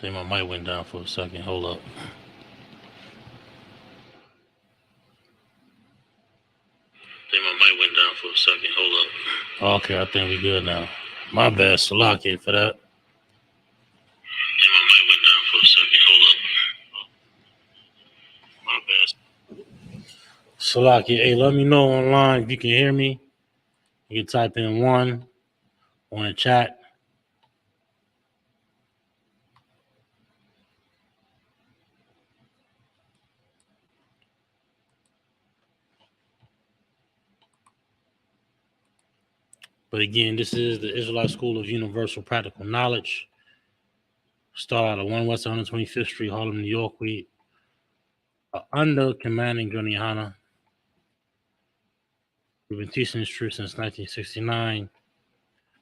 think my mic went down for a second. Hold up. Okay, I think we good now. My bad, Salaki, for that. Salaki, hey, let me know online if you can hear me. You can type in 1 on the chat. But again, this is the Israelite School of Universal Practical Knowledge. Start out at 1 West 125th Street, Harlem, New York. We are under commanding Gurney Hanna. We've been teaching this truth since 1969.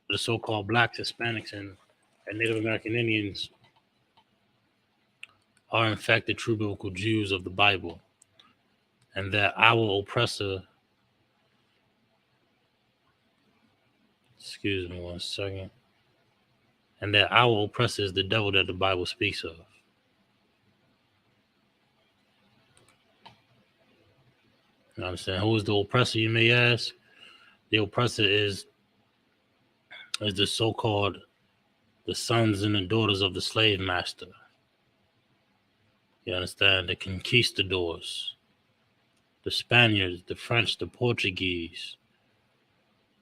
The so-called blacks, Hispanics, and Native American Indians are in fact the true biblical Jews of the Bible, and that our oppressor, excuse me one second, and that our oppressor is the devil that the Bible speaks of. You understand? Who is the oppressor, you may ask? The oppressor is the so-called the sons and the daughters of the slave master. You understand? The conquistadors, the Spaniards, the French, the Portuguese.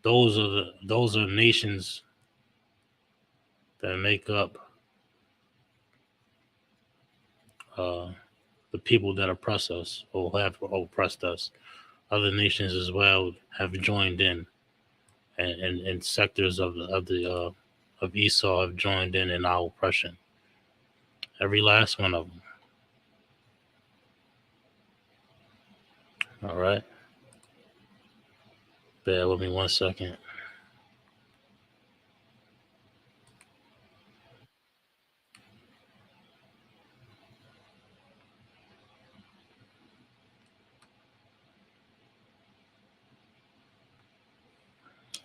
Those are nations that make up the people that oppress us or have oppressed us. Other nations as well have joined in, and sectors of Esau have joined in our oppression. Every last one of them. All right. Bear with me 1 second.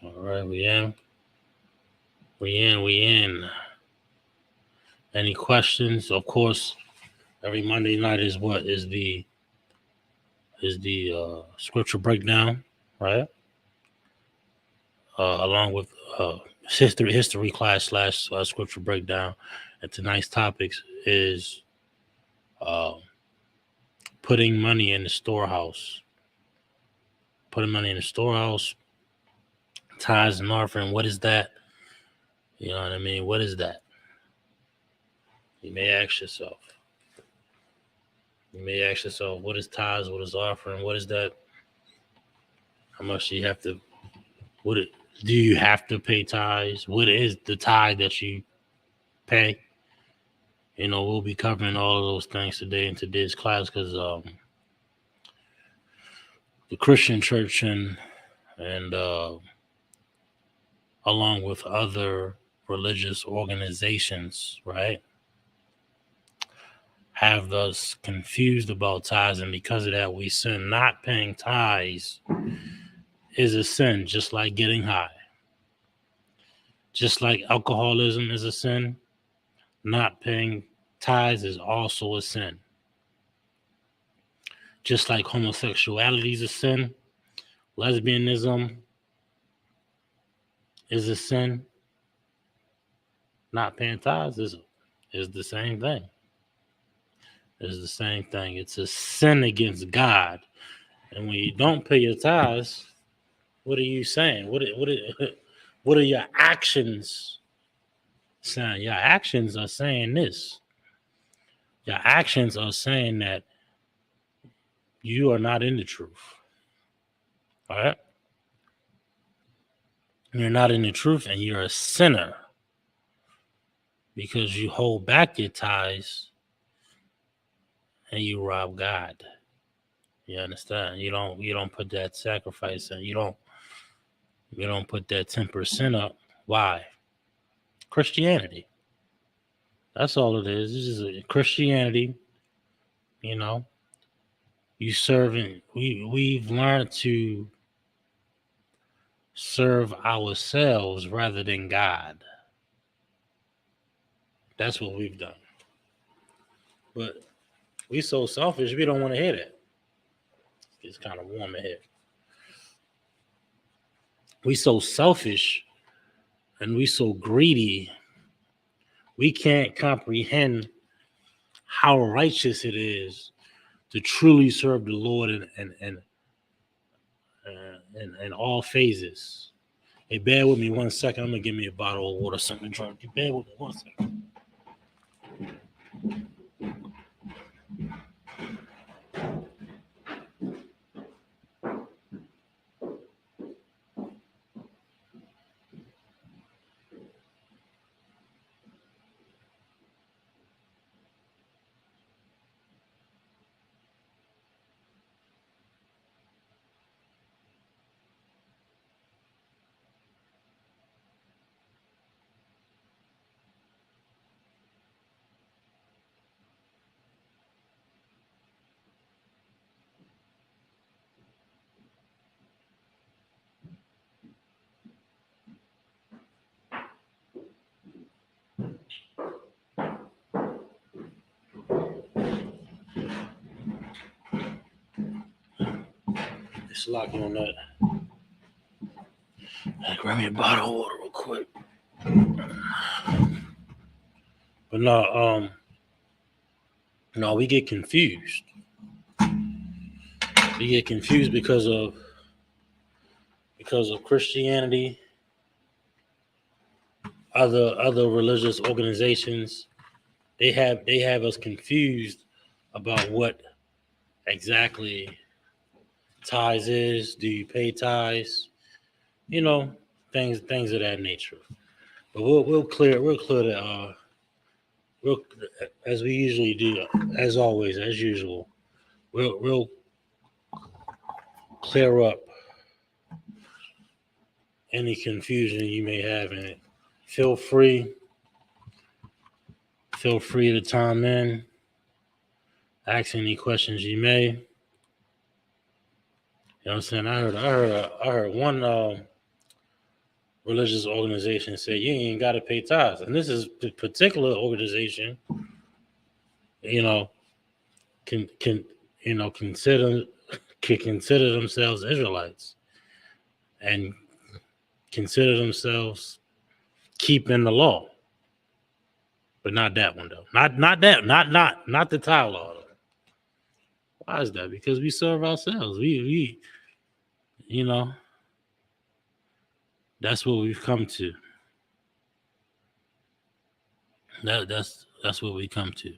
All right, we in. Any questions? Of course, every Monday night is the scripture breakdown, right? Along with history class / scripture breakdown. And tonight's topics is putting money in the storehouse. Putting money in the storehouse, tithes and offering. What is that? You know what I mean? What is that? You may ask yourself. What is tithes? What is offering? What is that? How much do you have to? Do you have to pay tithes? What is the tithe that you pay? You know, we'll be covering all of those things today in today's class because the Christian church and along with other religious organizations, right, have us confused about tithes, and because of that, we sin. Not paying tithes is a sin, just like getting high. Just like alcoholism is a sin, not paying tithes is also a sin. Just like homosexuality is a sin, lesbianism is a sin, not paying tithes is the same thing. It's the same thing. It's a sin against God. And when you don't pay your tithes, what are you saying? What are your actions saying? Your actions are saying this. Your actions are saying that you are not in the truth. All right? You're not in the truth and you're a sinner because you hold back your tithes and you rob God. You understand? You don't put that sacrifice in. You don't put that 10% up. Why? Christianity. That's all it is. This is a Christianity. You know, you serving. We've learned to serve ourselves rather than God. That's what we've done. But we so selfish, we don't want to hear that. It's kind of warm in here. We so selfish and we so greedy, we can't comprehend how righteous it is to truly serve the Lord in all phases. Hey, bear with me 1 second. I'm gonna give me a bottle of water, something to drink. Bear with me 1 second. Just locking on that. Grab me a bottle of water real quick. But no, we get confused. We get confused because of Christianity, other religious organizations. They have us confused about what exactly tithes is. Do you pay tithes? You know, things of that nature. But we'll clear that we'll, as we usually do, as always, as usual. We'll clear up any confusion you may have in it. Feel free to chime in, ask any questions you may. You know what I'm saying? I heard one religious organization say you ain't got to pay tithes, and this is the particular organization. You know, can consider can consider themselves Israelites and consider themselves keeping the law, but not that one though. Not the tithe law. Though. Why is that? Because we serve ourselves. We you know that's what we've come to. That's what we come to.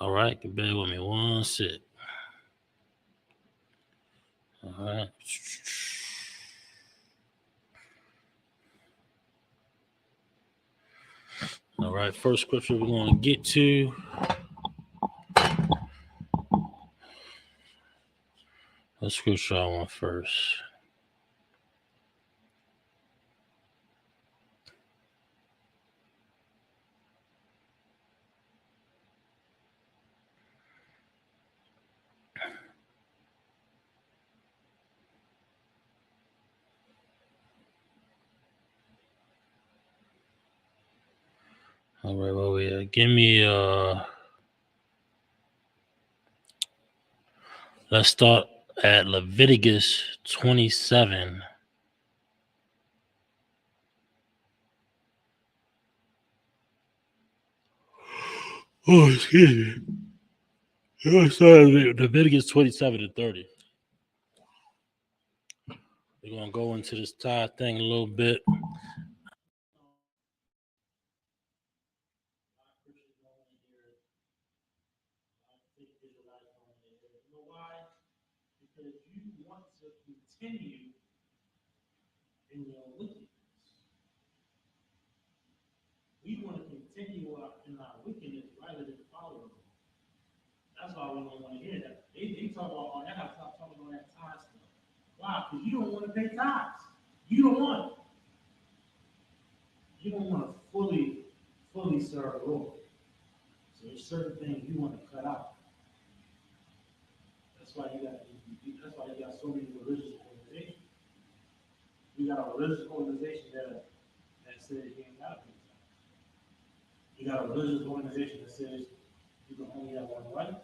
All right, bear with me 1 sec. All right. All right, first scripture we're going to get to. What scripture I want first? All right, well, give me let's start at Leviticus 27. Oh, excuse me. Let's start at Leviticus 27 to 30. We're gonna go into this tithe thing a little bit. Because you want to continue in your wickedness. We want to continue in our wickedness rather than follow them. That's why we don't want to hear that. They talk about, oh, y'all got to stop talking about that tithe stuff. Why? Because you don't want to pay tithes. You don't want it. You don't want to fully serve the Lord. So there's certain things you want to cut out. That's why you got so many religious organizations. You got a religious organization that says you ain't got to pay tithes. You got a religious organization that says you can only have one wife.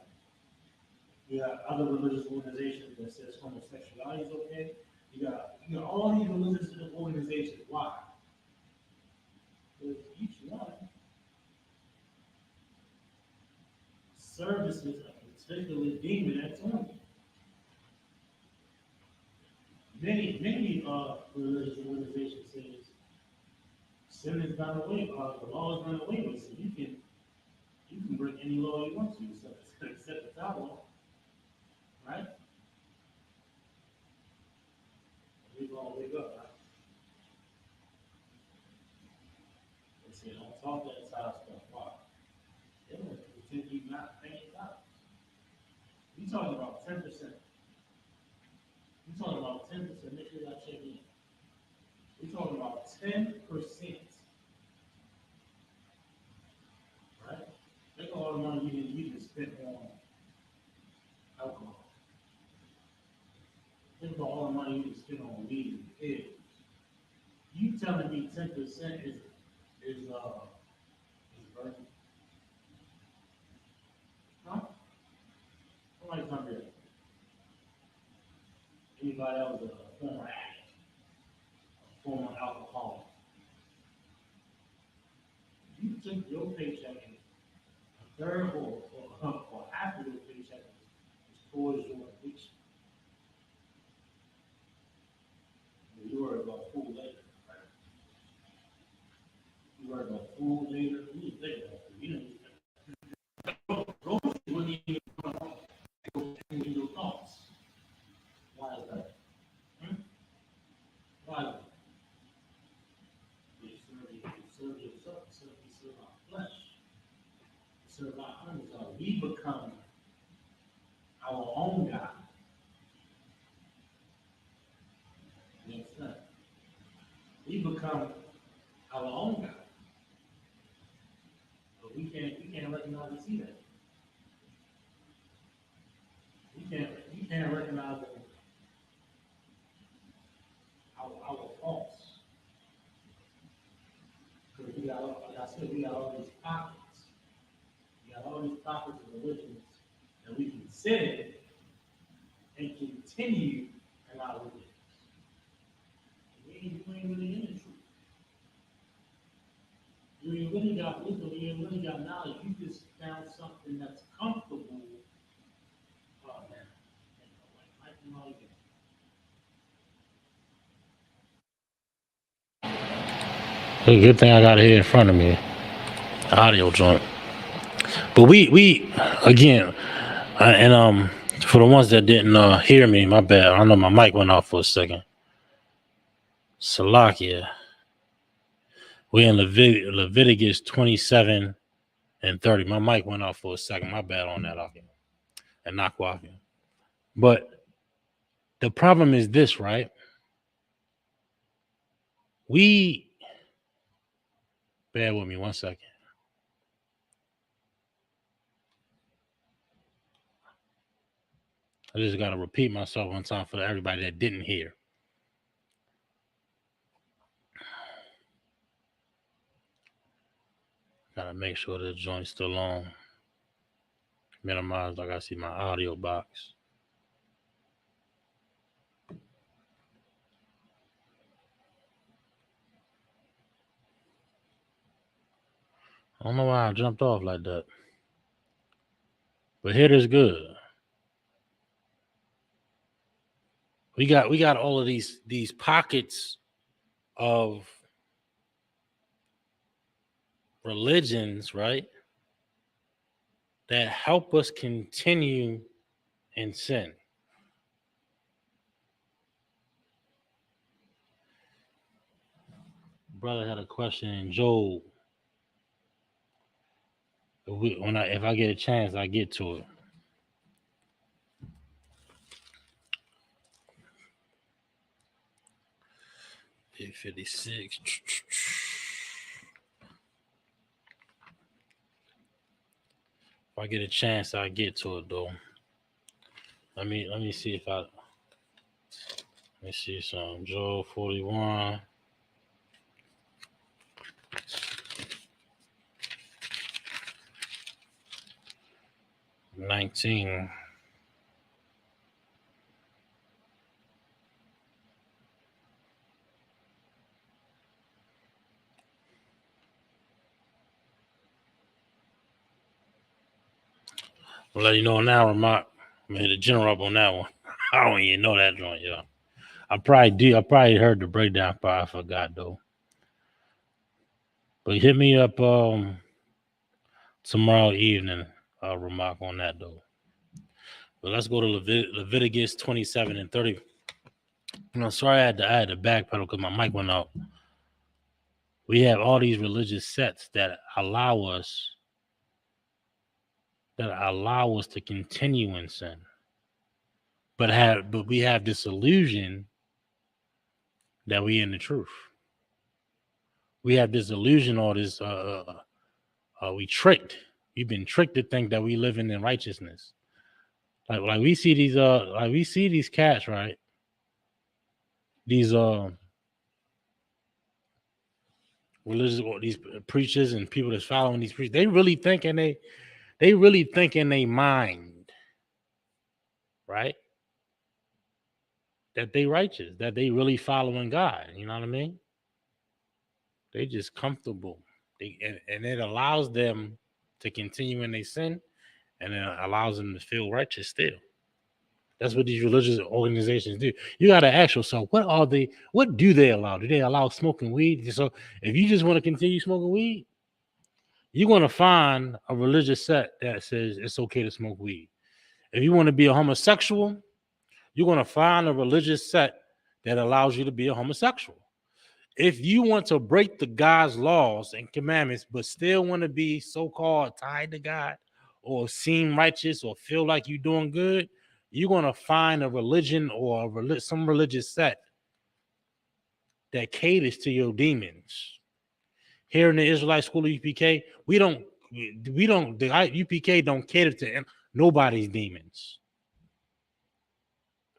You got other religious organizations that says homosexuality is okay. You got all these religious organizations. Why? Because each one services a particular demon that's on you. Many religious organizations says sin is done away, the law is done away with, so you can break any law you want to, except the law, right? We gonna wake up, right? They say don't talk that side stuff. Why? They want to pretend you not paying dollars. We talking about 10%. We talking about 10%. Make sure y'all check in. We talking about 10%, right? Think of all the money you can spend on alcohol. Think of all the money you can spend on weed and pills. You telling me 10% is burden? Huh? Somebody come here. Anybody else a former addict, a former alcoholic? You took your paycheck and a third or half of your paycheck is towards your addiction. You worry about food later, right? You worry about food later. You need to think about food. You know, those wouldn't even come on. In your thoughts. Why is that? Hmm? Why is that? You serve yourself, you serve our flesh, you serve our hunger. We become our own God. You understand? We become our own God. But we can't recognize and see that. We can't recognize our faults. Because we got, like I said, we got all these pockets. We got all these pockets of religions that we can sit in and continue in our religion. You ain't really in the truth. You ain't really got wisdom, you ain't really got knowledge. You just found something that's comfortable. Oh man, hey, good thing I got it here in front of me, audio joint. But we again, and for the ones that didn't hear me, my bad. I know my mic went off for a second. Salakia. We're in Leviticus 27 and 30. My mic went off for a second. My bad on that, Akim. And not walking. But the problem is this, right? Bear with me 1 second. I just got to repeat myself one time for everybody that didn't hear. Got to make sure the joint's still on. Minimize, like I see my audio box. I don't know why I jumped off like that. But here is good. We got all of these pockets of religions, right? That help us continue in sin. Brother had a question in Job. If I get a chance, I get to it. Page 56. If I get a chance, I get to it though. Let me see if I let me see some Job 41. 19. I'll let you know now, Remark. I made a general up on that one. I don't even know that joint, yo. I probably heard the breakdown, but I forgot though. But hit me up tomorrow evening. I'll remark on that though. But let's go to Leviticus 27 and 30. Sorry I had to backpedal because my mic went out. We have all these religious sects that allow us to continue in sin. But we have this illusion that we in the truth. We have this illusion or this we tricked. We've been tricked to think that we living in righteousness. Like we see these cats, right? These religious or these preachers and people that's following these preachers, they really think in their mind, right? That they righteous, that they really following God. You know what I mean? They just comfortable. And it allows them to continue in their sin, and it allows them to feel righteous still. That's what these religious organizations do. You got to ask yourself, what do they allow? Do they allow smoking weed? So if you just want to continue smoking weed, you're going to find a religious sect that says it's okay to smoke weed. If you want to be a homosexual, you're going to find a religious sect that allows you to be a homosexual. If you want to break the God's laws and commandments, but still want to be so-called tied to God or seem righteous or feel like you're doing good, you're going to find a religion or some religious sect that caters to your demons. Here in the Israelite School of UPK, the UPK don't cater to nobody's demons.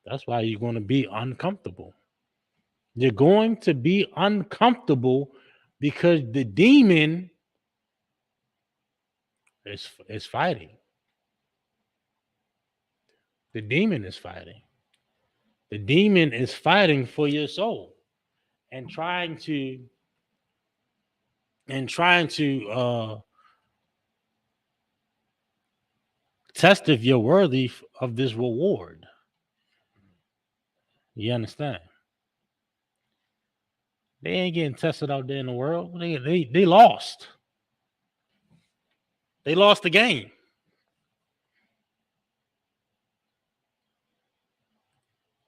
That's why you're going to be uncomfortable. You're going to be uncomfortable because the demon is fighting. The demon is fighting. The demon is fighting for your soul and trying to test if you're worthy of this reward. You understand? They ain't getting tested out there in the world. They lost. They lost the game.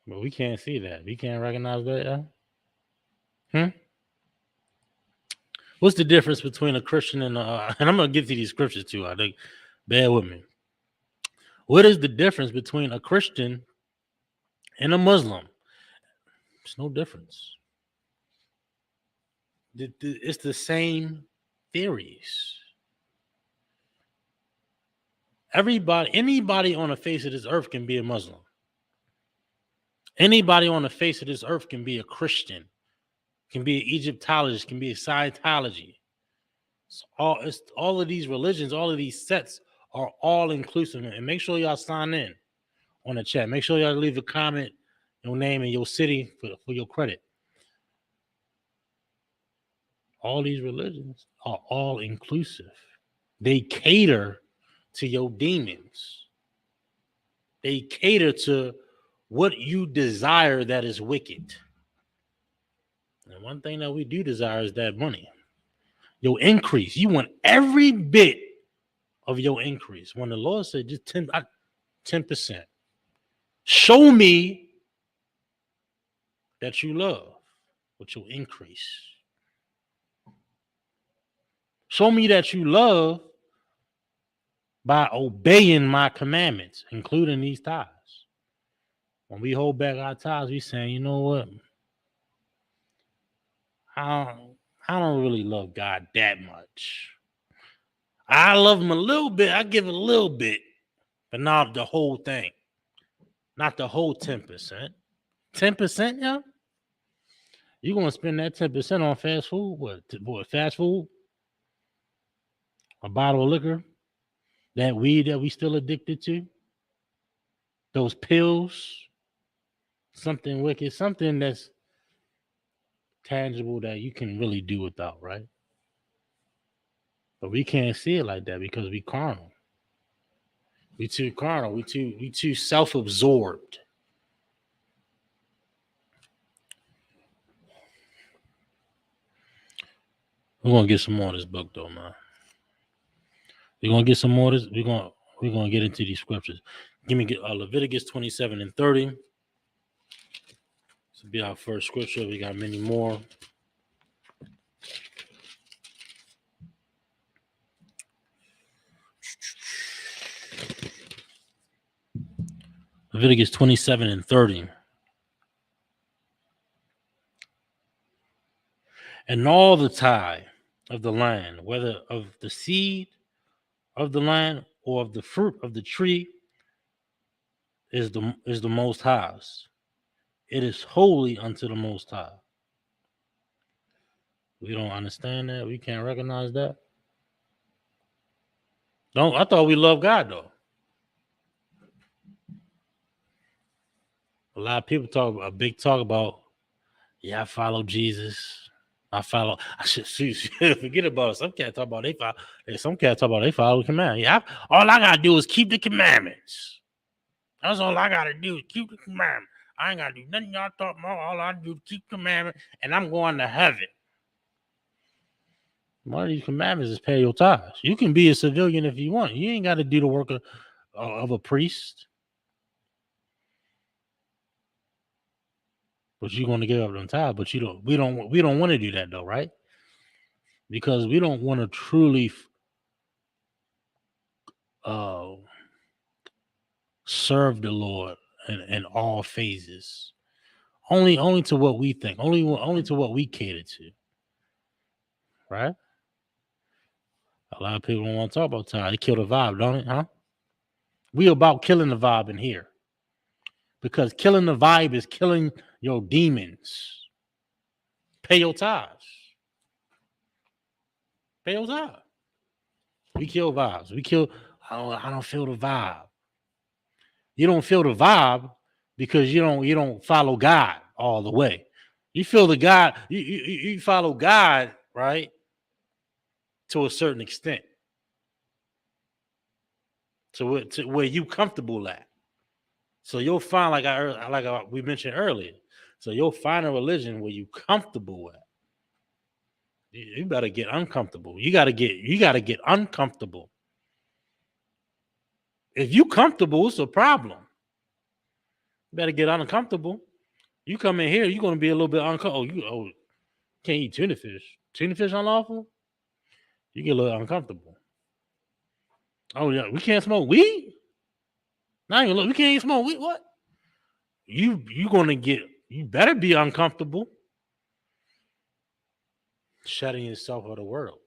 But we can't see that. We can't recognize that. What's the difference between a Christian and I'm gonna get to these scriptures too. I think, bear with me. What is the difference between a Christian and a Muslim? There's no difference. It's the same theories. Anybody on the face of this earth can be a Muslim. Anybody on the face of this earth can be a Christian, can be an Egyptologist, can be a Scientology. All of these religions, all of these sects are all inclusive. And make sure y'all sign in on the chat. Make sure y'all leave a comment, your name and your city for your credit. All these religions are all inclusive. They cater to your demons. They cater to what you desire that is wicked. And one thing that we do desire is that money. Your increase. You want every bit of your increase. When the Lord said just 10%. Show me that you love with your increase. Show me that you love by obeying my commandments, including these tithes. When we hold back our tithes, we saying, you know what? I don't really love God that much. I love him a little bit. I give a little bit, but not the whole thing. Not the whole 10%. 10%, yeah? You're going to spend that 10% on fast food? What, fast food? A bottle of liquor? That weed that we still addicted to, those pills, something wicked, something that's tangible that you can really do without, right? But we can't see it like that because we carnal. We too carnal. We too self-absorbed. We're gonna get some more of this book though, man. We're gonna get some more of this. We're gonna get into these scriptures. Give me Leviticus 27 and 30. This will be our first scripture. We got many more. Leviticus 27 and 30. And all the tithe of the land, whether of the seed of the land or of the fruit of the tree, is the Most High's. It is holy unto the Most High. We don't understand that. We can't recognize that. Don't. I thought we love God though. A lot of people talk a big talk about. Yeah, I follow Jesus. I should forget about it. Some cats talk about they follow. Some cats talk about they follow the command. Yeah, all I gotta do is keep the commandments. That's all I gotta do is keep the commandment. I ain't gotta do nothing y'all talk about. All I do is keep commandment, and I'm going to heaven. One of these commandments is pay your tithes. You can be a civilian if you want. You ain't got to do the work of a priest, but you're going to give up them tithes. But you don't. We don't want to do that though, right? Because we don't want to truly uh, serve the Lord in all phases. Only to what we think. Only to what we cater to, right? A lot of people don't want to talk about tithes. They kill the vibe, don't it? Huh? We about killing the vibe in here because killing the vibe is killing your demons. Pay your tithes. Pay your tithes. We kill vibes. We kill. I don't feel the vibe. You don't feel the vibe because you don't follow God all the way. You feel the God. You follow God, right, to a certain extent, to where you comfortable at. So you'll find we mentioned earlier. So you'll find a religion where you comfortable at. You better get uncomfortable. You gotta get uncomfortable. If you comfortable, it's a problem. You better get uncomfortable. You come in here, you're gonna be a little bit uncomfortable. Can't eat tuna fish. Tuna fish unlawful? You get a little uncomfortable. Oh yeah, we can't smoke weed? Not even look, we can't even smoke weed. What? You better be uncomfortable shutting yourself for the world.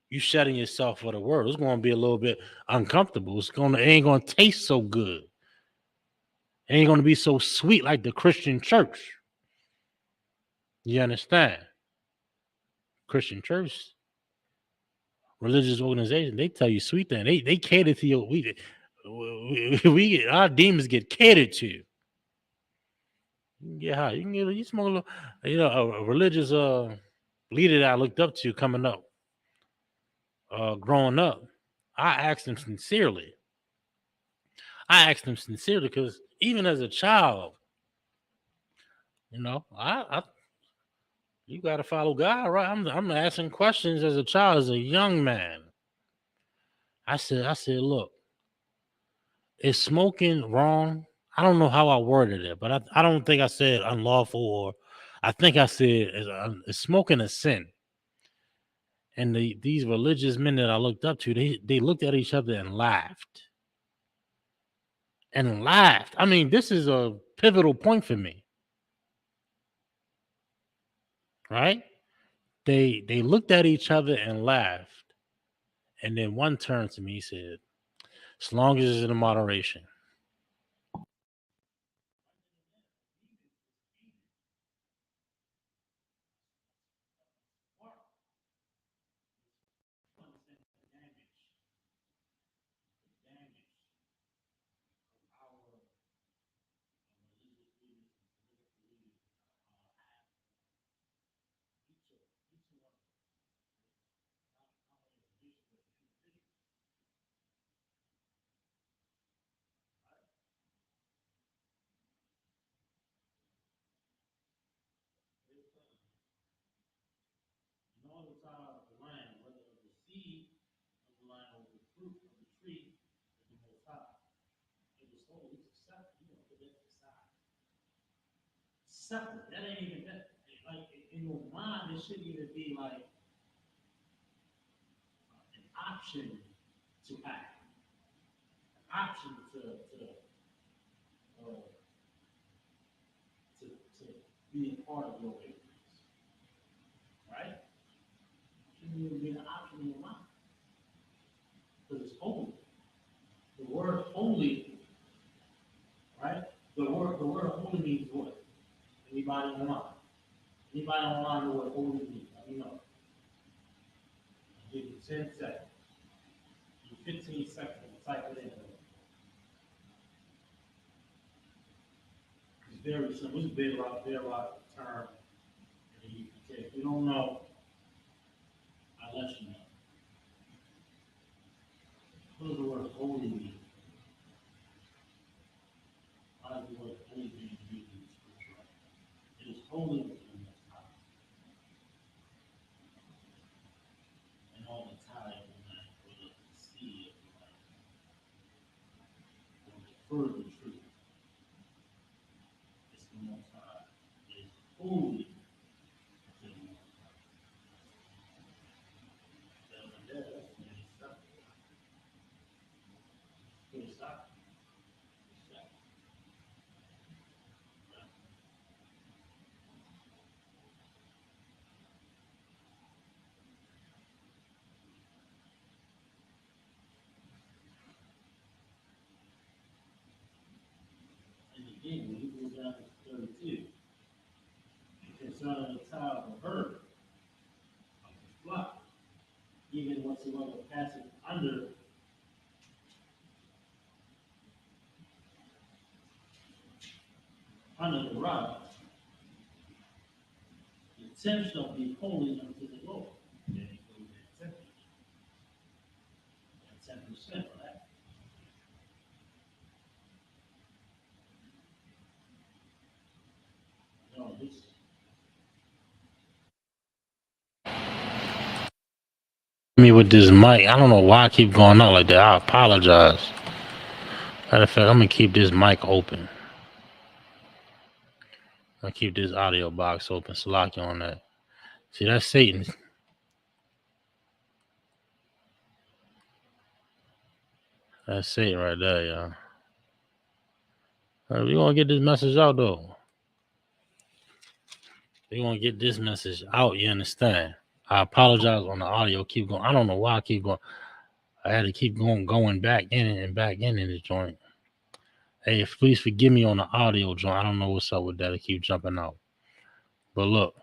You shutting yourself for the world. It's gonna be a little bit uncomfortable. It ain't gonna taste so good. It ain't gonna be so sweet like the Christian church. You understand? Christian church, religious organization, they tell you sweet thing. They cater to your we our demons get catered to. You can get high. You smoke a little, a religious leader that I looked up to coming up, growing up. I asked him sincerely. Because even as a child, I you got to follow God, right? I'm asking questions as a child, as a young man. I said, look, is smoking wrong? I don't know how I worded it, but I don't think I said unlawful, or I think I said is smoking a sin. And these religious men that I looked up to, they looked at each other and laughed. And laughed. I mean, this is a pivotal point for me, right? They looked at each other and laughed. And then one turned to me and said, as long as it's in moderation. separate. That ain't even that. Like in your mind, it shouldn't even be like an option to act, an option uh, to be a part of your increase, right? Shouldn't even be an option in your mind because it's holy. The word holy, right? The word holy means what? Anybody online? Anybody online know what holy means? Let me know. I'll give you 10 seconds. Give you 15 seconds to type it in. It's very simple. It's a bedrock term that you can take. If you don't know, I'll let you know. What does the word holy mean? Why does the word holy mean used in the scripture? It is holy within the time, and all the time of the land, whether the sea of the land, or the further truth, it's the most high. It is holy to the most high. That's many stuff. Good stuff. And again, when you go down to 32, concerning the child of herd of the flock, even whatsoever passeth under the rod, the tenth shall be holy unto the Lord. Then it goes at 10%, right? No, this me with this mic. I don't know why I keep going out like that. I apologize. Matter of fact, I'm gonna keep this mic open. I'm gonna keep this audio box open. Slack you on that. See, that's Satan. That's Satan right there, y'all. We gonna get this message out though. We gonna get this message out. You understand? I apologize on the audio. Keep going. I don't know why I keep going. I had to keep going back in and back in this joint. Hey, please forgive me on the audio joint. I don't know what's up with that. I keep jumping out. But look,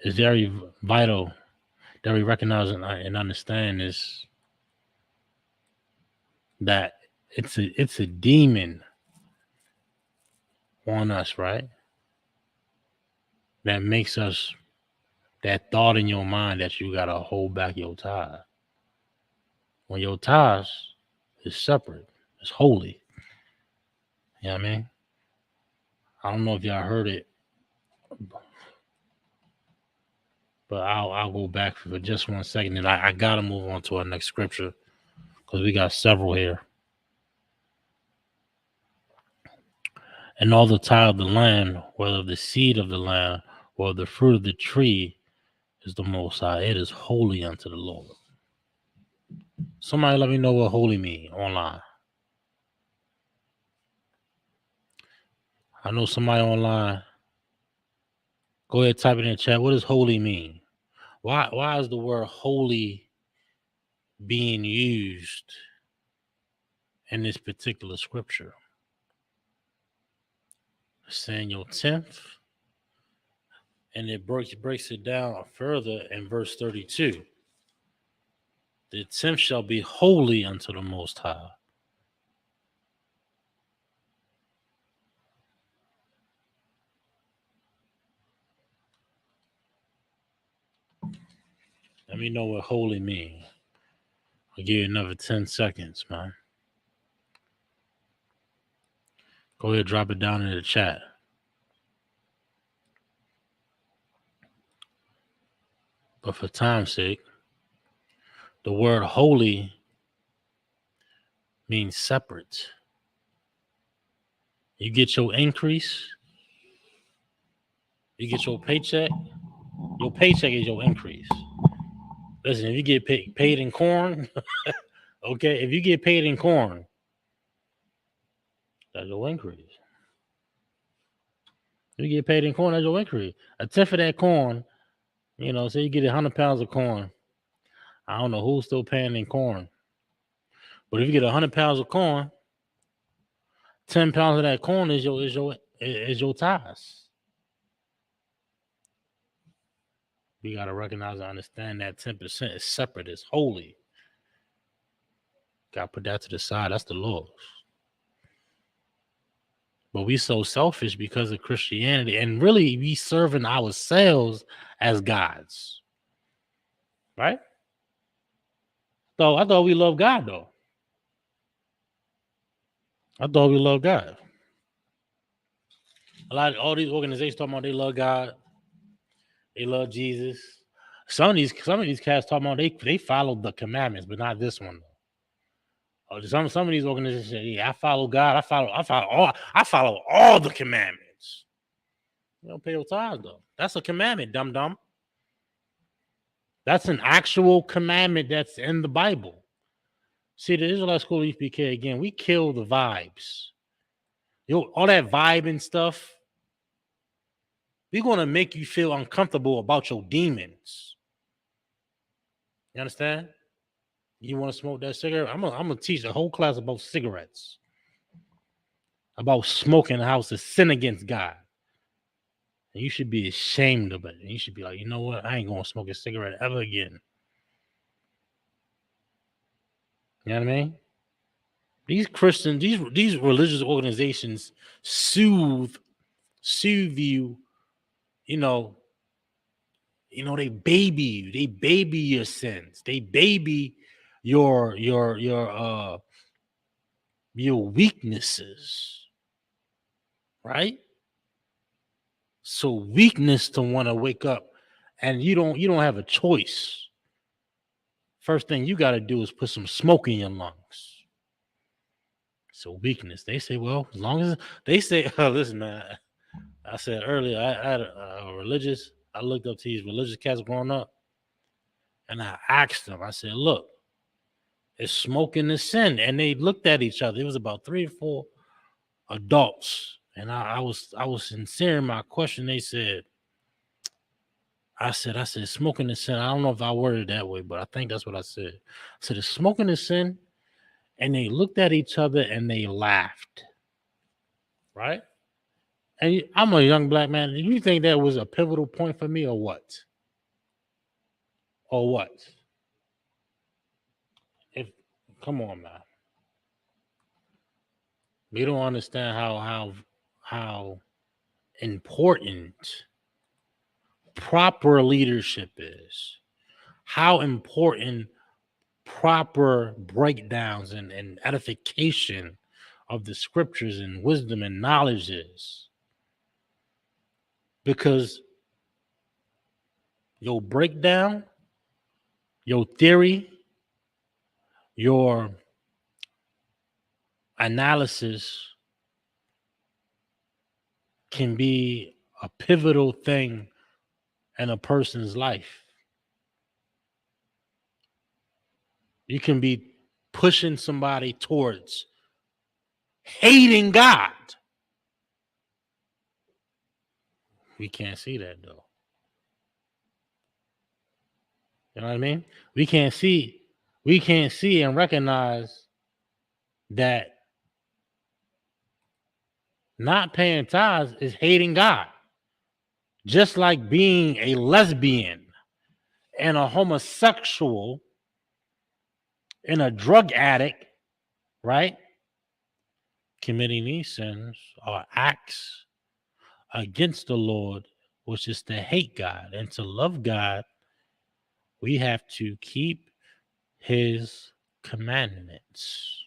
it's very vital that we recognize and understand this, that it's a demon on us, right? That makes us, that thought in your mind that you gotta hold back your tithe. When your tithe is separate, it's holy. You know what I mean? I don't know if y'all heard it, but I'll go back for just 1 second, and I gotta move on to our next scripture because we got several here. And all the tithe of the land, whether the seed of the land or the fruit of the tree, is the Most High. It is holy unto the Lord. Somebody let me know what holy mean online. I know somebody online. Go ahead, type it in the chat. What does holy mean? Why is the word holy being used in this particular scripture? It's saying your 10th, and it breaks it down further in verse 32. The 10th shall be holy unto the Most High. Let me know what holy mean. I'll give you another 10 seconds, man. Go ahead, drop it down in the chat. But for time's sake, the word holy means separate. You get your increase. You get your paycheck. Your paycheck is your increase. Listen, if you get paid in corn, okay, if you get paid in corn, that's your increase. If you get paid in corn, that's your increase. A tenth of that corn, say you get 100 pounds of corn. I don't know who's still paying in corn. But if you get 100 pounds of corn, 10 pounds of that corn is your tithes. We gotta recognize and understand that 10% is separate, it's holy. Gotta put that to the side. That's the Lord's. But we so selfish because of Christianity, and really we serving ourselves as gods. Right? So I thought we love God though. I thought we love God. All these organizations talking about they love God, they love Jesus. Some of these cats talking about they follow the commandments, but not this one. Some of these organizations say, yeah, I follow God, I follow all the commandments. You don't pay your tithes though. That's a commandment, dum. That's an actual commandment that's in the Bible. See, the Israelite School of ISUPK, again, we kill the vibes. All that vibe and stuff, we're going to make you feel uncomfortable about your demons. You understand? You want to smoke that cigarette? I'm going to teach the whole class about cigarettes. About smoking in the house is sin against God. And you should be ashamed of it. And you should be like, you know what? I ain't going to smoke a cigarette ever again. You know what I mean? These Christians, these religious organizations soothe you, they baby you. They baby your sins. They baby your weaknesses. Right? So weakness to want to wake up, and you don't have a choice. First thing you got to do is put some smoke in your lungs. So weakness. They say, well, as long as they say, listen, man. I said earlier, I had I looked up to these religious cats growing up, and I asked them. I said, look, is smoking a sin? And they looked at each other. It was about 3 or 4 adults, and I was sincere in my question. They said, I said, smoking is sin. I don't know if I worded it that way, but I think that's what I said. I said, is smoking is sin? And they looked at each other and they laughed. Right? And I'm a young black man. Do you think that was a pivotal point for me or what? Or what? Come on, man. We don't understand how important proper leadership is. How important proper breakdowns and edification of the scriptures and wisdom and knowledge is. Because your breakdown, your theory, your analysis can be a pivotal thing in a person's life. You can be pushing somebody towards hating God. We can't see that though. You know what I mean? We can't see and recognize that not paying tithes is hating God. Just like being a lesbian and a homosexual and a drug addict, right? Committing these sins are acts against the Lord, which is to hate God. And to love God, we have to keep his commandments.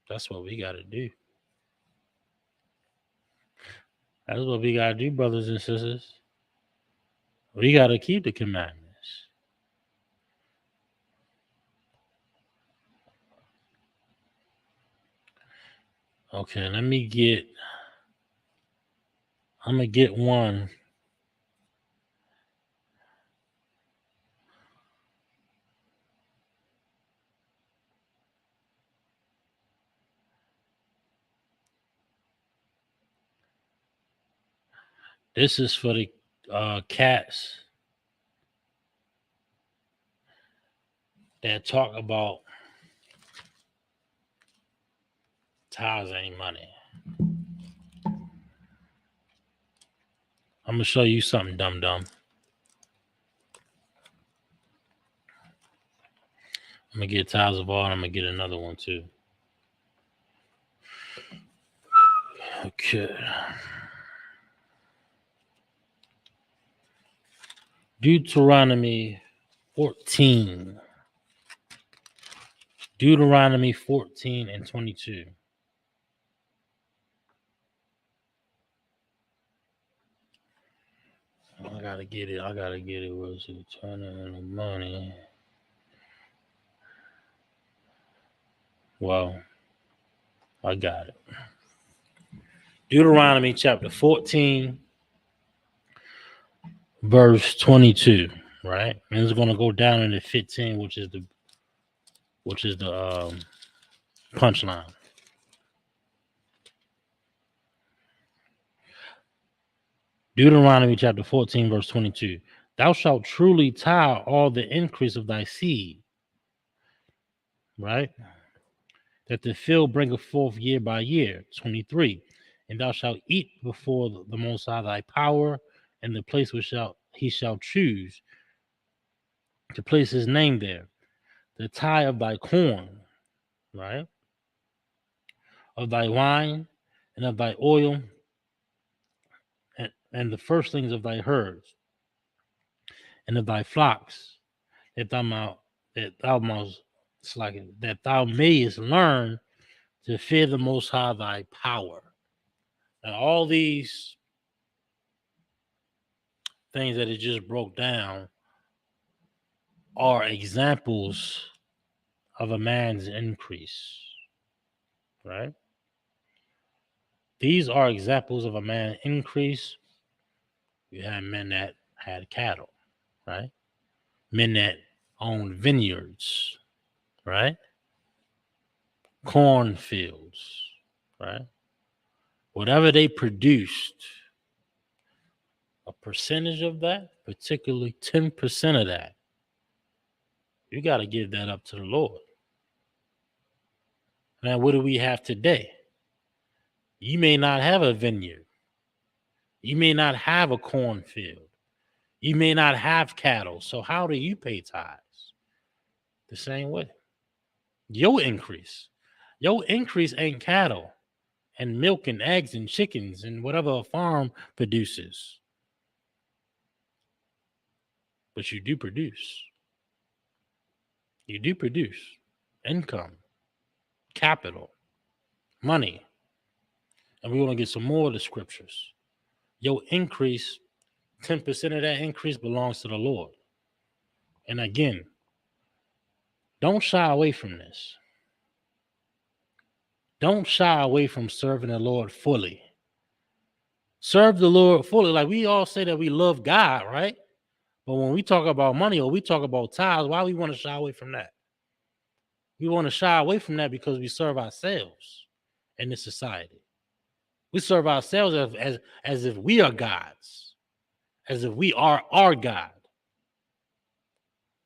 That's what we got to do. That's what we got to do, brothers and sisters. We got to keep the commandments. Okay, I'm gonna get one. This is for the cats that talk about tithes ain't money. I'm gonna show you something, dum dum. I'm gonna get tithes of all, and I'm gonna get another one too. Okay. Deuteronomy 14. Deuteronomy 14 and 22. I gotta get it. Where's it? Turning the money. Well, I got it. Deuteronomy chapter 14, verse 22. Right, and it's gonna go down into 15, which is the punchline. Deuteronomy chapter 14, verse 22. Thou shalt truly tithe all the increase of thy seed, right? That the field bringeth forth year by year. 23. And thou shalt eat before the Most High thy power, and the place which he shall choose to place his name there. The tithe of thy corn, right? Of thy wine, and of thy oil, and the firstlings of thy herds, and of thy flocks, that thou mayest learn to fear the Most High thy power. Now, all these things that it just broke down are examples of a man's increase, right? These are examples of a man's increase. You had men that had cattle, right? Men that owned vineyards, right? Cornfields, right? Whatever they produced, a percentage of that, particularly 10% of that, you got to give that up to the Lord. Now, what do we have today? You may not have a vineyard. You may not have a cornfield. You may not have cattle. So how do you pay tithes? The same way. Your increase. Your increase ain't cattle and milk and eggs and chickens and whatever a farm produces. But you do produce. You do produce income, capital, money. And we want to get some more of the scriptures. Your increase, 10% of that increase belongs to the Lord. And again, don't shy away from this. Don't shy away from serving the Lord fully. Serve the Lord fully. Like we all say that we love God, right? But when we talk about money or we talk about tithes, why we want to shy away from that? We want to shy away from that because we serve ourselves in this society. We serve ourselves as if we are gods, as if we are our God.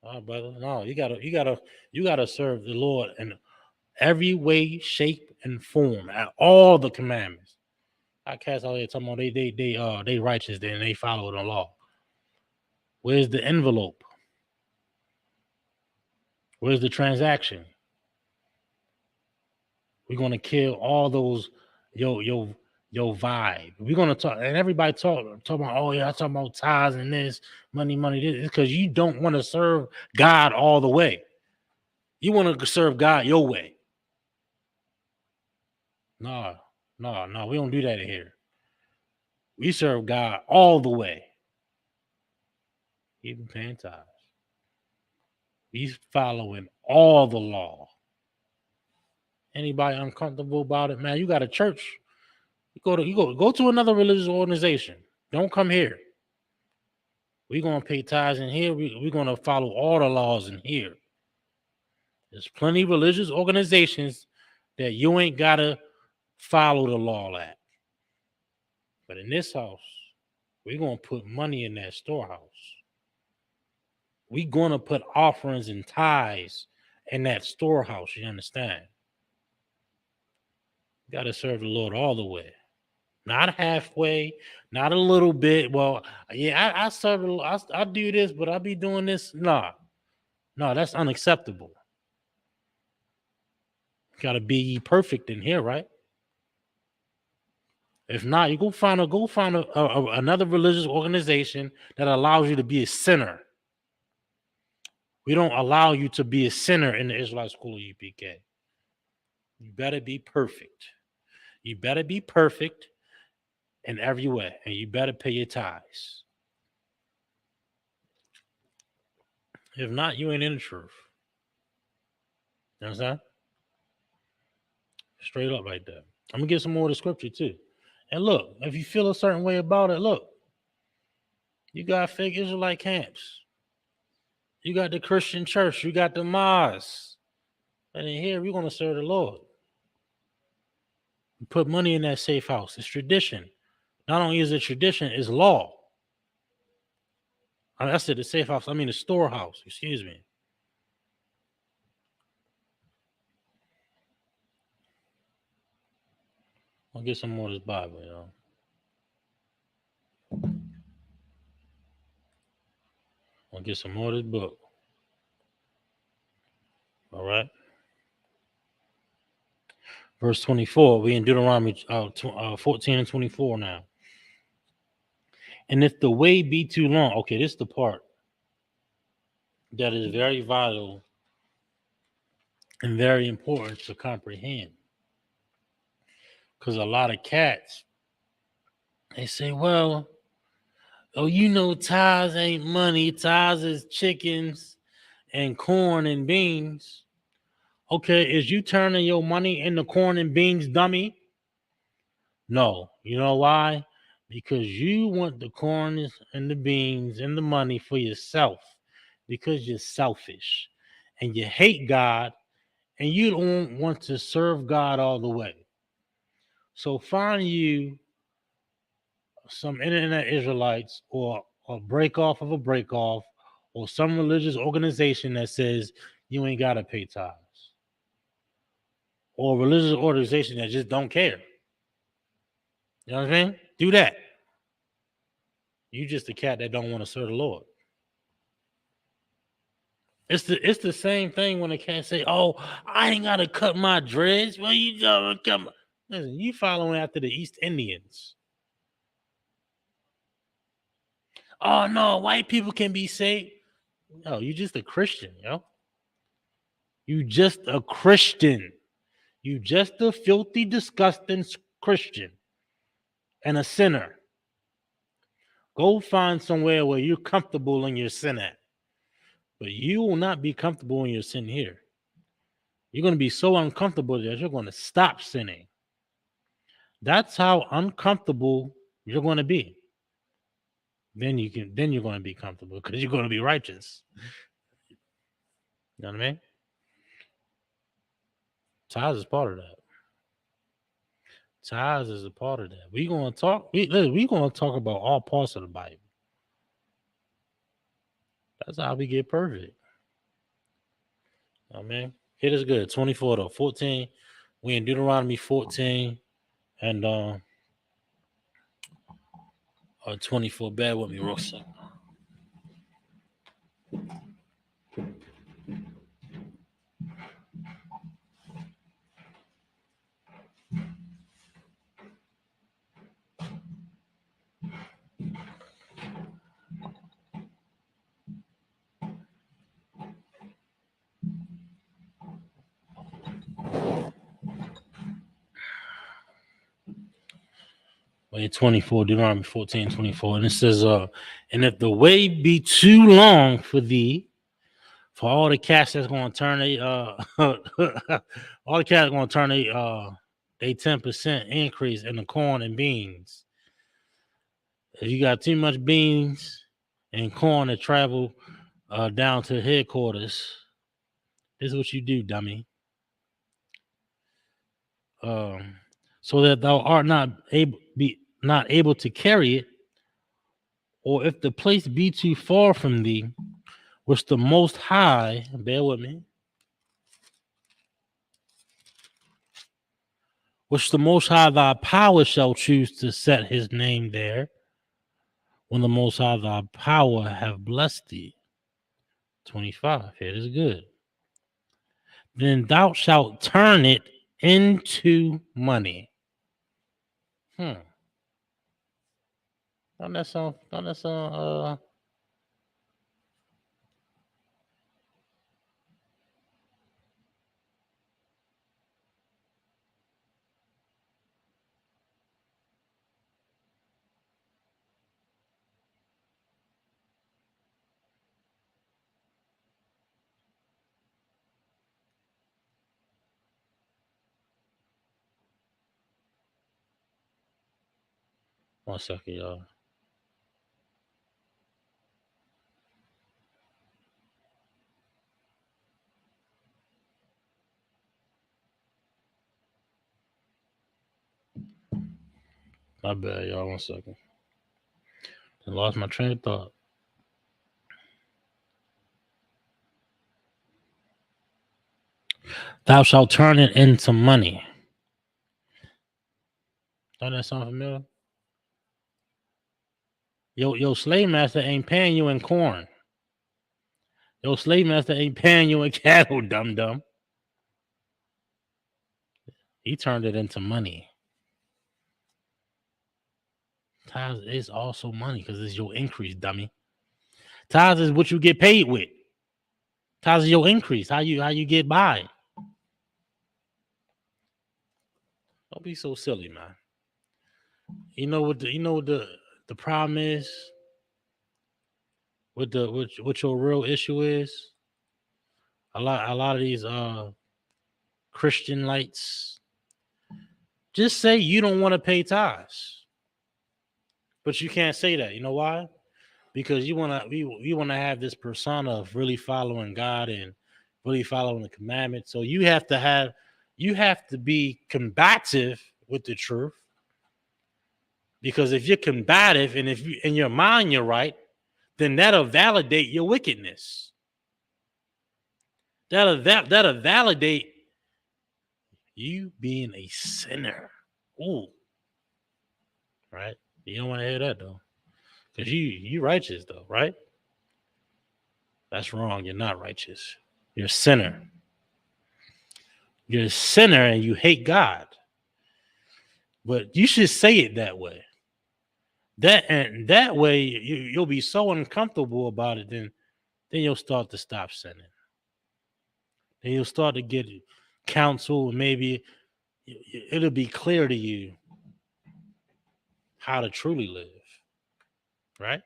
Oh, brother, no, you gotta serve the Lord in every way, shape, and form at all the commandments. I cast out here talking about they righteous and they follow the law. Where's the envelope? Where's the transaction? We're gonna kill all those yo vibe. We're gonna talk and everybody talk about oh yeah, I talk about tithes and this money. This it's because you don't want to serve God all the way. You want to serve God your way. No, no, we don't do that in here. We serve God all the way. Even paying tithes. He's following all the law. Anybody uncomfortable about it, man? You got a church. You go to another religious organization. Don't come here. We're gonna pay tithes in here. We're gonna follow all the laws in here. There's plenty of religious organizations that you ain't gotta follow the law at. But in this house, we're gonna put money in that storehouse. We're gonna put offerings and tithes in that storehouse. You understand? You gotta serve the Lord all the way. Not halfway, not a little bit. Well, yeah, I serve. I do this, but I be doing this. No, that's unacceptable. Got to be perfect in here, right? If not, you go find another religious organization that allows you to be a sinner. We don't allow you to be a sinner in the Israelite School of UPK. You better be perfect. You better be perfect in every way, and you better pay your tithes. If not, you ain't in the truth. You understand? Straight up like that. I'm gonna get some more of the scripture too. And look, if you feel a certain way about it, look, you got fake Israelite camps. You got the Christian church. You got the mosques. And in here, we're gonna serve the Lord. We put money in that safe house. It's tradition. Not only is it tradition, it's law. I said the safe house. I mean the storehouse. Excuse me. I'll get some more of this Bible, y'all. I'll get some more of this book. All right. Verse 24. We in Deuteronomy 14 and 24 now. And if the way be too long, okay, this is the part that is very vital and very important to comprehend. Because a lot of cats, they say, well, tithes ain't money. Tithes is chickens and corn and beans. Okay, is you turning your money into corn and beans, dummy? No. You know why? Because you want the corn and the beans and the money for yourself. Because you're selfish. And you hate God. And you don't want to serve God all the way. So find you some internet Israelites or a break off of a break off or some religious organization that says you ain't got to pay tithes. Or a religious organization that just don't care. You know what I mean? Do that. You just a cat that don't want to serve the Lord. It's the same thing when a cat say, "Oh, I ain't gotta cut my dreads." Well, you don't come. Listen, you following after the East Indians. Oh no, white people can be saved. No, you just a Christian, yo. You just a Christian. You just a filthy, disgusting Christian and a sinner. Go find somewhere where you're comfortable in your sin at. But you will not be comfortable in your sin here. You're going to be so uncomfortable that you're going to stop sinning. That's how uncomfortable you're going to be. Then you're going to be comfortable because you're going to be righteous. You know what I mean? Tithes is part of that. Tithes is a part of that. We're going to talk about all parts of the Bible. That's how we get perfect. I mean, hit is good. 24 to 14. We in Deuteronomy 14 and 24. Bear with me, real second. Way 24, Deuteronomy 14, 24. And it says, and if the way be too long for thee, for all the cats that's gonna turn all the cats gonna turn they 10% increase in the corn and beans. If you got too much beans and corn to travel down to headquarters, this is what you do, dummy. So that thou art not able to carry it, or if the place be too far from thee, which the Most High, bear with me, which the Most High thy power shall choose to set his name there, when the Most High thy power have blessed thee. 25, it is good. Then thou shalt turn it into money. Don't that sound, 1 second, y'all. My bad, y'all. 1 second. I lost my train of thought. Thou shalt turn it into money. Don't that sound familiar? Your slave master ain't paying you in corn. Your slave master ain't paying you in cattle, dum dum. He turned it into money. Tithes is also money because it's your increase, dummy. Tithes is what you get paid with. Tithes is your increase. How you get by. Don't be so silly, man. You know what the problem is? What your real issue is? A lot of these Christian lights just say you don't want to pay tithes. But you can't say that. You know why? Because you wanna have this persona of really following God and really following the commandments. So you have to be combative with the truth. Because if you're combative and if you in your mind you're right, then that'll validate your wickedness. That'll validate you being a sinner. Ooh. Right? You don't want to hear that though. Because you righteous though, right? That's wrong. You're not righteous. You're a sinner. You're a sinner and you hate God. But you should say it that way. That way you'll be so uncomfortable about it, then you'll start to stop sinning. Then you'll start to get counsel, and maybe it'll be clear to you how to truly live. Right?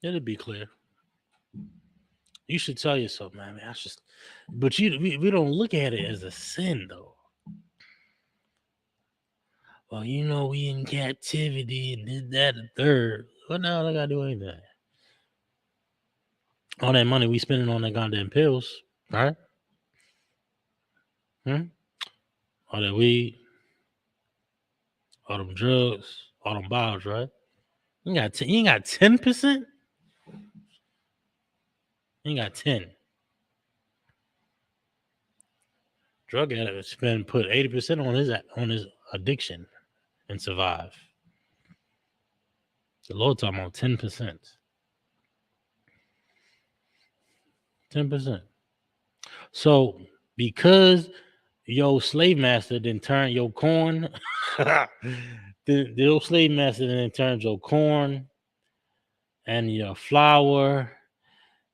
It'll be clear. You should tell yourself, man, I just, but we don't look at it as a sin though. Well, we in captivity and did that and third. What the hell I gotta do anything? All that money we spending on that goddamn pills, right? All that weed, all them drugs, all them bottles, right? You ain't got 10%? You ain't got 10. Drug addicts spend put 80% on his addiction and survive. The Lord talking about 10%. 10%. So because your slave master didn't turn your corn, the old slave master then turns your corn and your flour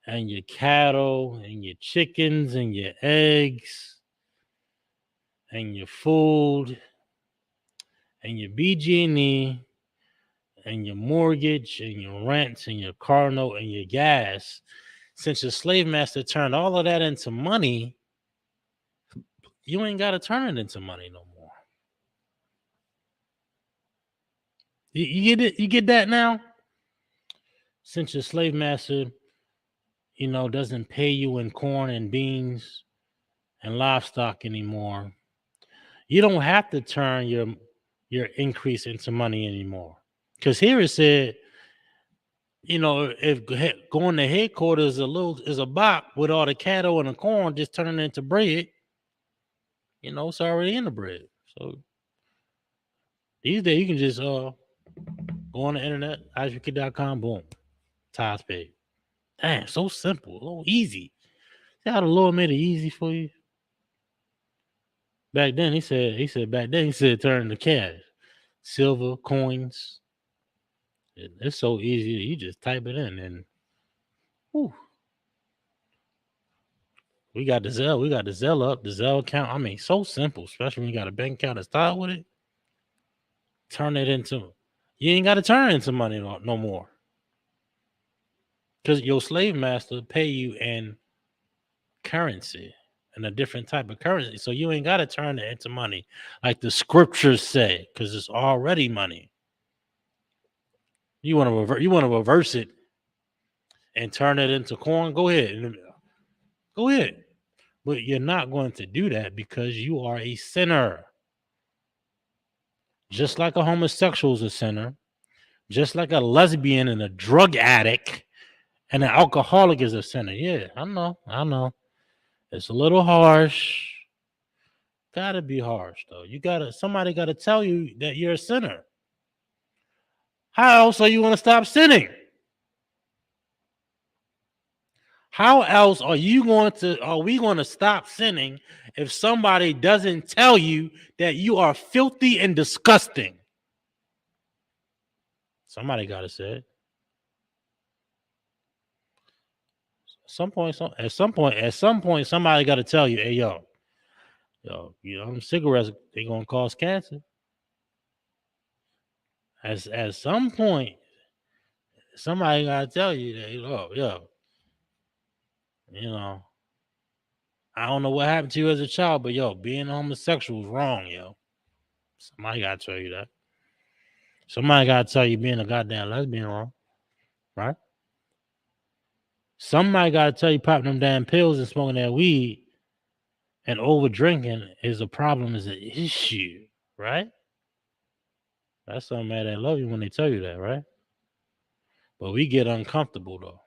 and your cattle and your chickens and your eggs and your food and your BG&E and your mortgage and your rents and your car note and your gas, since your slave master turned all of that into money, you ain't got to turn it into money no more. You get it? You get that now? Since your slave master, doesn't pay you in corn and beans and livestock anymore, you don't have to turn your increase into money anymore. Because here it said, if going to headquarters is a box with all the cattle and the corn, just turning it into bread, it's already in the bread. So these days you can just go on the internet, ISUPK.com, boom, Tithes paid. Damn, so simple, so easy. See how the Lord made it easy for you? Back then, he said turn to cash, silver, coins. It's so easy. You just type it in and whew. We got the Zelle up, the Zelle account. I mean, so simple, especially when you got a bank account to start with it. Turn it into, you ain't got to turn it into money no more. Because your slave master pay you in currency, and a different type of currency. So you ain't got to turn it into money like the scriptures say, because it's already money. You want to reverse it and turn it into corn? Go ahead. Go ahead. But you're not going to do that because you are a sinner. Just like a homosexual is a sinner, just like a lesbian and a drug addict and an alcoholic is a sinner. Yeah, I know. It's a little harsh. Gotta be harsh though. Somebody gotta tell you that you're a sinner. How else are you gonna stop sinning? How else are we going to stop sinning if somebody doesn't tell you that you are filthy and disgusting? Somebody got to say it. At some point, somebody got to tell you, hey, yo, them cigarettes, they going to cause cancer. At some point, somebody got to tell you that, I don't know what happened to you as a child, but being homosexual is wrong, Somebody got to tell you that. Somebody got to tell you being a goddamn lesbian wrong, right? Somebody got to tell you popping them damn pills and smoking that weed and over drinking is a problem, is an issue, right? That's somebody that love you when they tell you that, right? But we get uncomfortable though.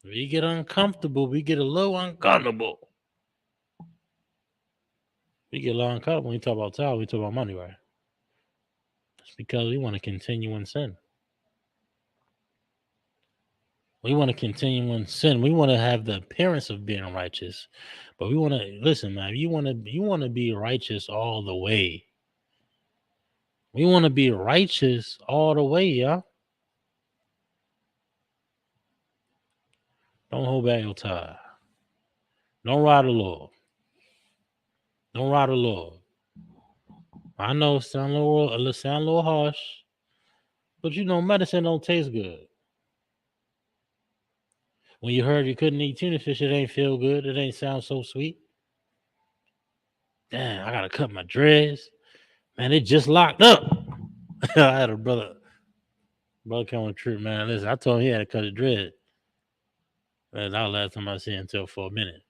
We get uncomfortable. We get a little uncomfortable. We get a little uncomfortable when we talk about time. We talk about money, right? It's because we want to continue in sin. We want to continue in sin. We want to have the appearance of being righteous, but we want to listen, man. You want to be righteous all the way. We want to be righteous all the way, y'all. Don't hold back your tithe. Don't ride the Lord. Don't ride the Lord. I know it sound a little harsh, but medicine don't taste good. When you heard you couldn't eat tuna fish, it ain't feel good. It ain't sound so sweet. Damn, I gotta cut my dreads. Man, it just locked up. I had a brother come on a trip, man. Listen, I told him he had to cut his dread. That was the last time I see him until for a minute.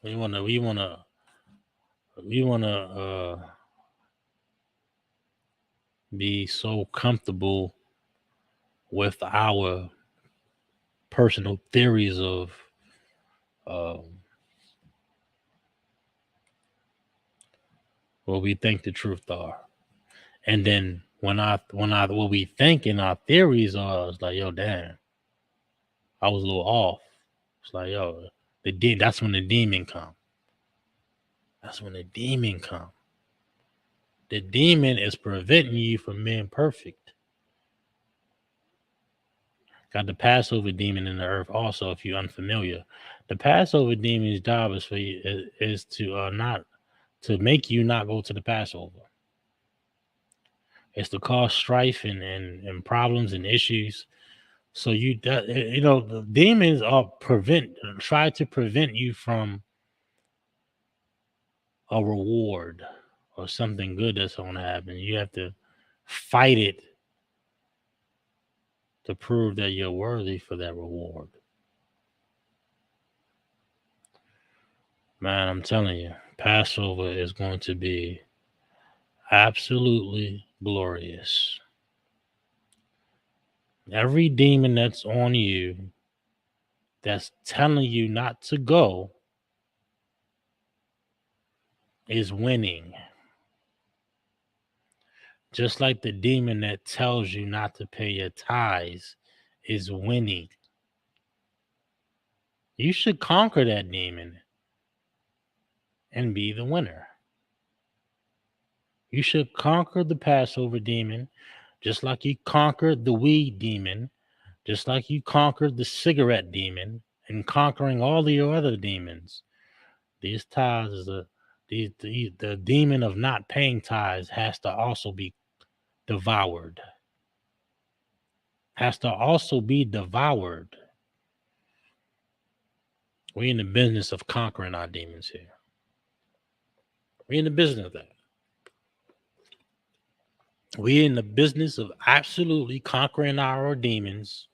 We wanna be so comfortable with our personal theories of what we think the truth are, and then when what we think in our theories are, it's like, yo, damn, I was a little off. It's like, yo, that's when the demon come. That's when the demon come. The demon is preventing you from being perfect. Got the Passover demon in the earth also, if you're unfamiliar. The Passover demon's job is to not to make you not go to the Passover. It's to cause strife and problems and issues. So the demons are try to prevent you from a reward or something good that's going to happen. You have to fight it to prove that you're worthy for that reward. Man, I'm telling you, Passover is going to be absolutely glorious. Every demon that's on you that's telling you not to go is winning. Just like the demon that tells you not to pay your tithes is winning. You should conquer that demon and be the winner. You should conquer the Passover demon just like you conquered the weed demon, just like you conquered the cigarette demon, and conquering all of your other demons. These tithes is the demon of not paying tithes has to also be devoured. Has to also be devoured. We're in the business of conquering our demons here. We're in the business of that. We're in the business of absolutely conquering our demons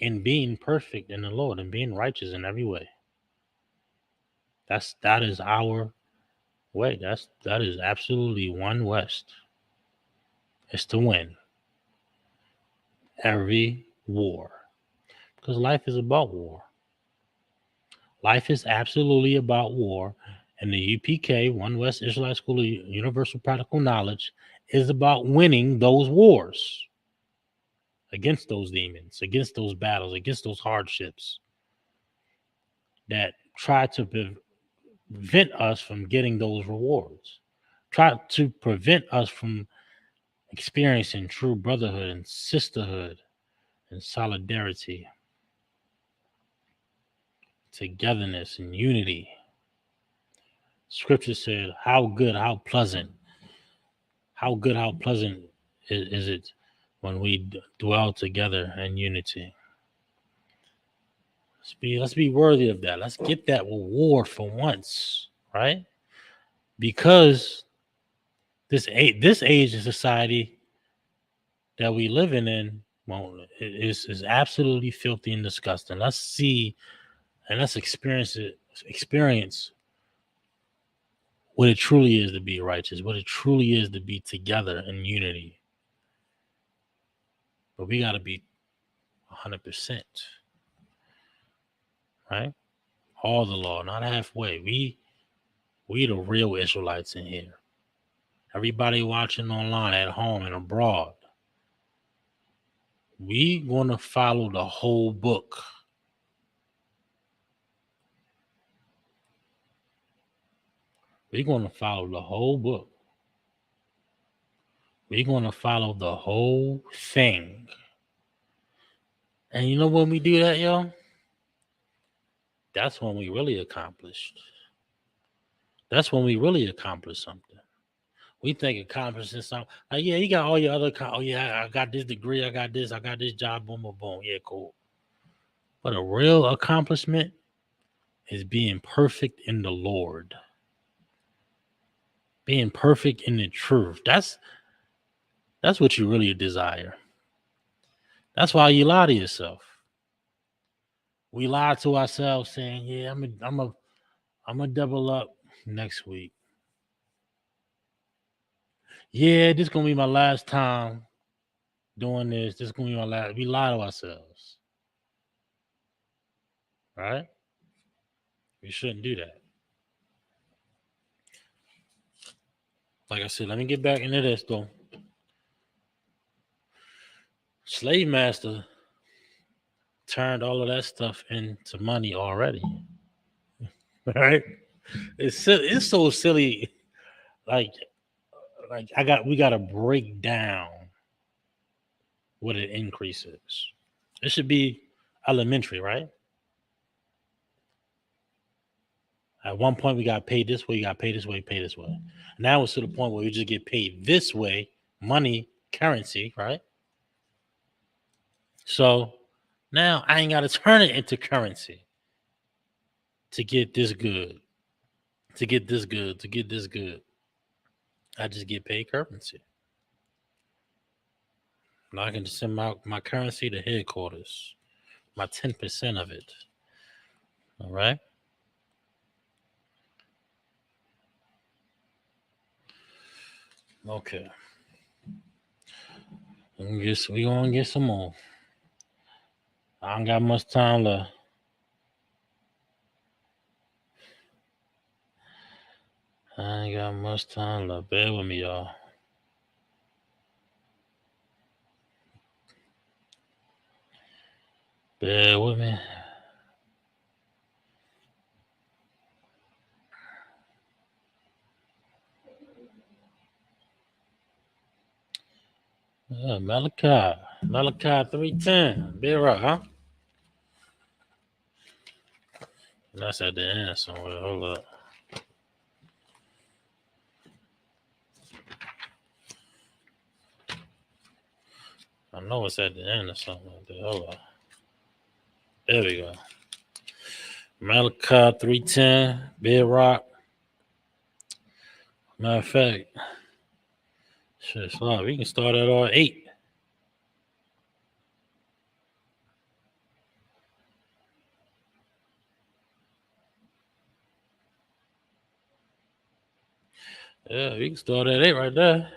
and being perfect in the Lord and being righteous in every way. That is our way. That is absolutely one West. It's to win every war. Because life is about war. Life is absolutely about war. And the UPK, One West Israelite School of Universal Practical Knowledge, is about winning those wars against those demons, against those battles, against those hardships that try to prevent us from getting those rewards, try to prevent us from experiencing true brotherhood and sisterhood and solidarity, togetherness and unity. Scripture said, how good, how pleasant is it when we dwell together in unity. Let's be worthy of that. Let's get that reward for once, right? Because this age of society that we living in, well, is absolutely filthy and disgusting. Let's see and let's experience what it truly is to be righteous, what it truly is to be together in unity. But we got to be 100%, right? All the law, not halfway. We the real Israelites in here. Everybody watching online at home and abroad, we gonna follow the whole book. We're gonna follow the whole book. We're gonna follow the whole thing. And you know when we do that, yo? That's when we really accomplished. That's when we really accomplished something. We think accomplishing something. Like, yeah, you got all your other. Oh yeah, I got this degree. I got this job. Boom, boom, boom. Yeah, cool. But a real accomplishment is being perfect in the Lord, being perfect in the truth. That's what you really desire. That's why you lie to yourself. We lie to ourselves, saying, "Yeah, I'm a double up next week. Yeah, this gonna be my last time doing this. This is gonna be my last." We lie to ourselves, right? We shouldn't do that. Like I said, let me get back into this though. Slave master turned all of that stuff into money already, right? It's so silly. Like we gotta break down what an increase is. It should be elementary, right? At one point we got paid this way, you got paid this way, pay this way. Now it's to the point where we just get paid this way money, currency, right? So now I ain't got to turn it into currency to get this good, to get this good, to get this good. I just get paid currency. Now I can just send my currency to headquarters, my 10% of it. All right. Okay. We gonna get some more. I don't got much time left. I ain't got much time left. Bear with me, y'all. Bear with me. Malachi. Malachi 3:10. Be right, huh? That's at the end somewhere. Hold up. I know it's at the end or something like that. Hold up. There we go. Malachi 3:10. Big Rock. Matter of fact, shit, slide. We can start at 8. Yeah, we can start at 8 right there.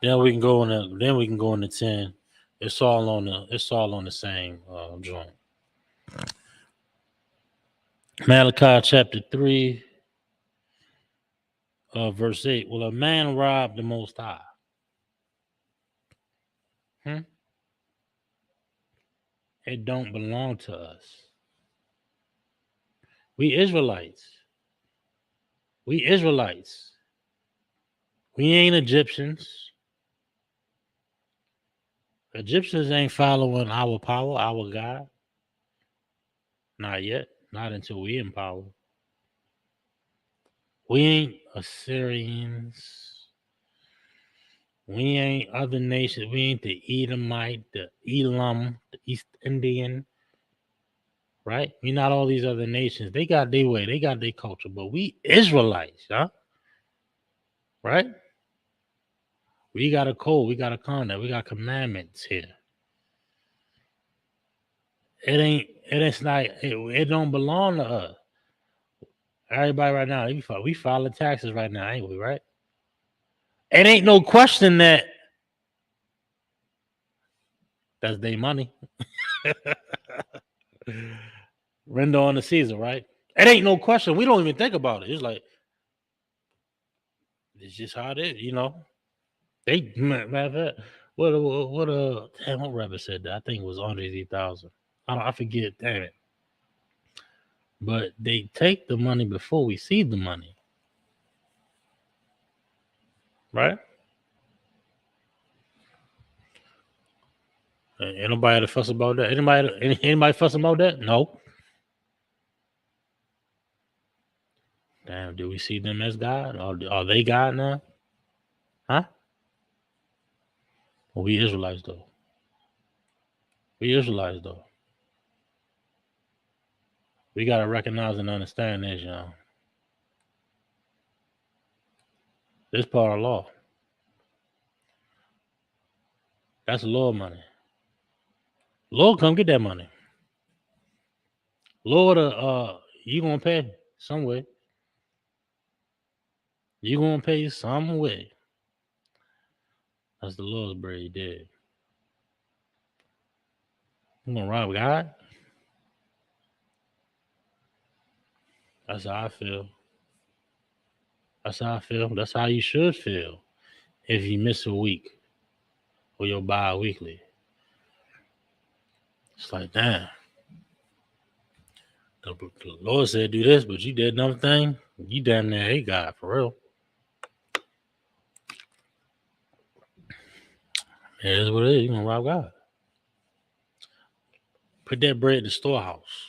Then we can go in the. Then we can go into 10. It's all on the. It's all on the same joint. Malachi chapter 3, verse 8. Will a man rob the Most High? Hmm? It don't belong to us. We Israelites. We Israelites. We ain't Egyptians. Egyptians ain't following our power, our God. Not yet. Not until we in power. We ain't Assyrians. We ain't other nations. We ain't the Edomite, the Elam, the East Indian, right? We not all these other nations. They got their way. They got their culture. But we Israelites, huh? Right? We got a code. We got a conduct. We got commandments here. It ain't. It's not. It don't belong to us. Everybody right now, we filing taxes right now, ain't we? Right? It ain't no question that that's their money. Render on the Caesar, right? It ain't no question. We don't even think about it. It's like it's just how it is, you know. They matter of fact, damn, what rapper said that? I think it was Andre 3000. I forget, damn it. But they take the money before we see the money, right? Ain't nobody to fuss about that. Anybody fuss about that? No. Damn, do we see them as God? Are they God now? Huh? Well, we Israelites though. We Israelites though. We gotta recognize and understand this, y'all. This part of law. That's Lord money. Lord, come get that money. Lord, you gonna pay some way. You gonna pay some way. That's the Lord's bread he did. You gonna rob God? That's how I feel. That's how I feel. That's how you should feel if you miss a week or your bi-weekly. It's like, damn. The Lord said do this, but you did another thing. You damn near hate God for real. It is what it is. You gonna rob God. Put that bread in the storehouse.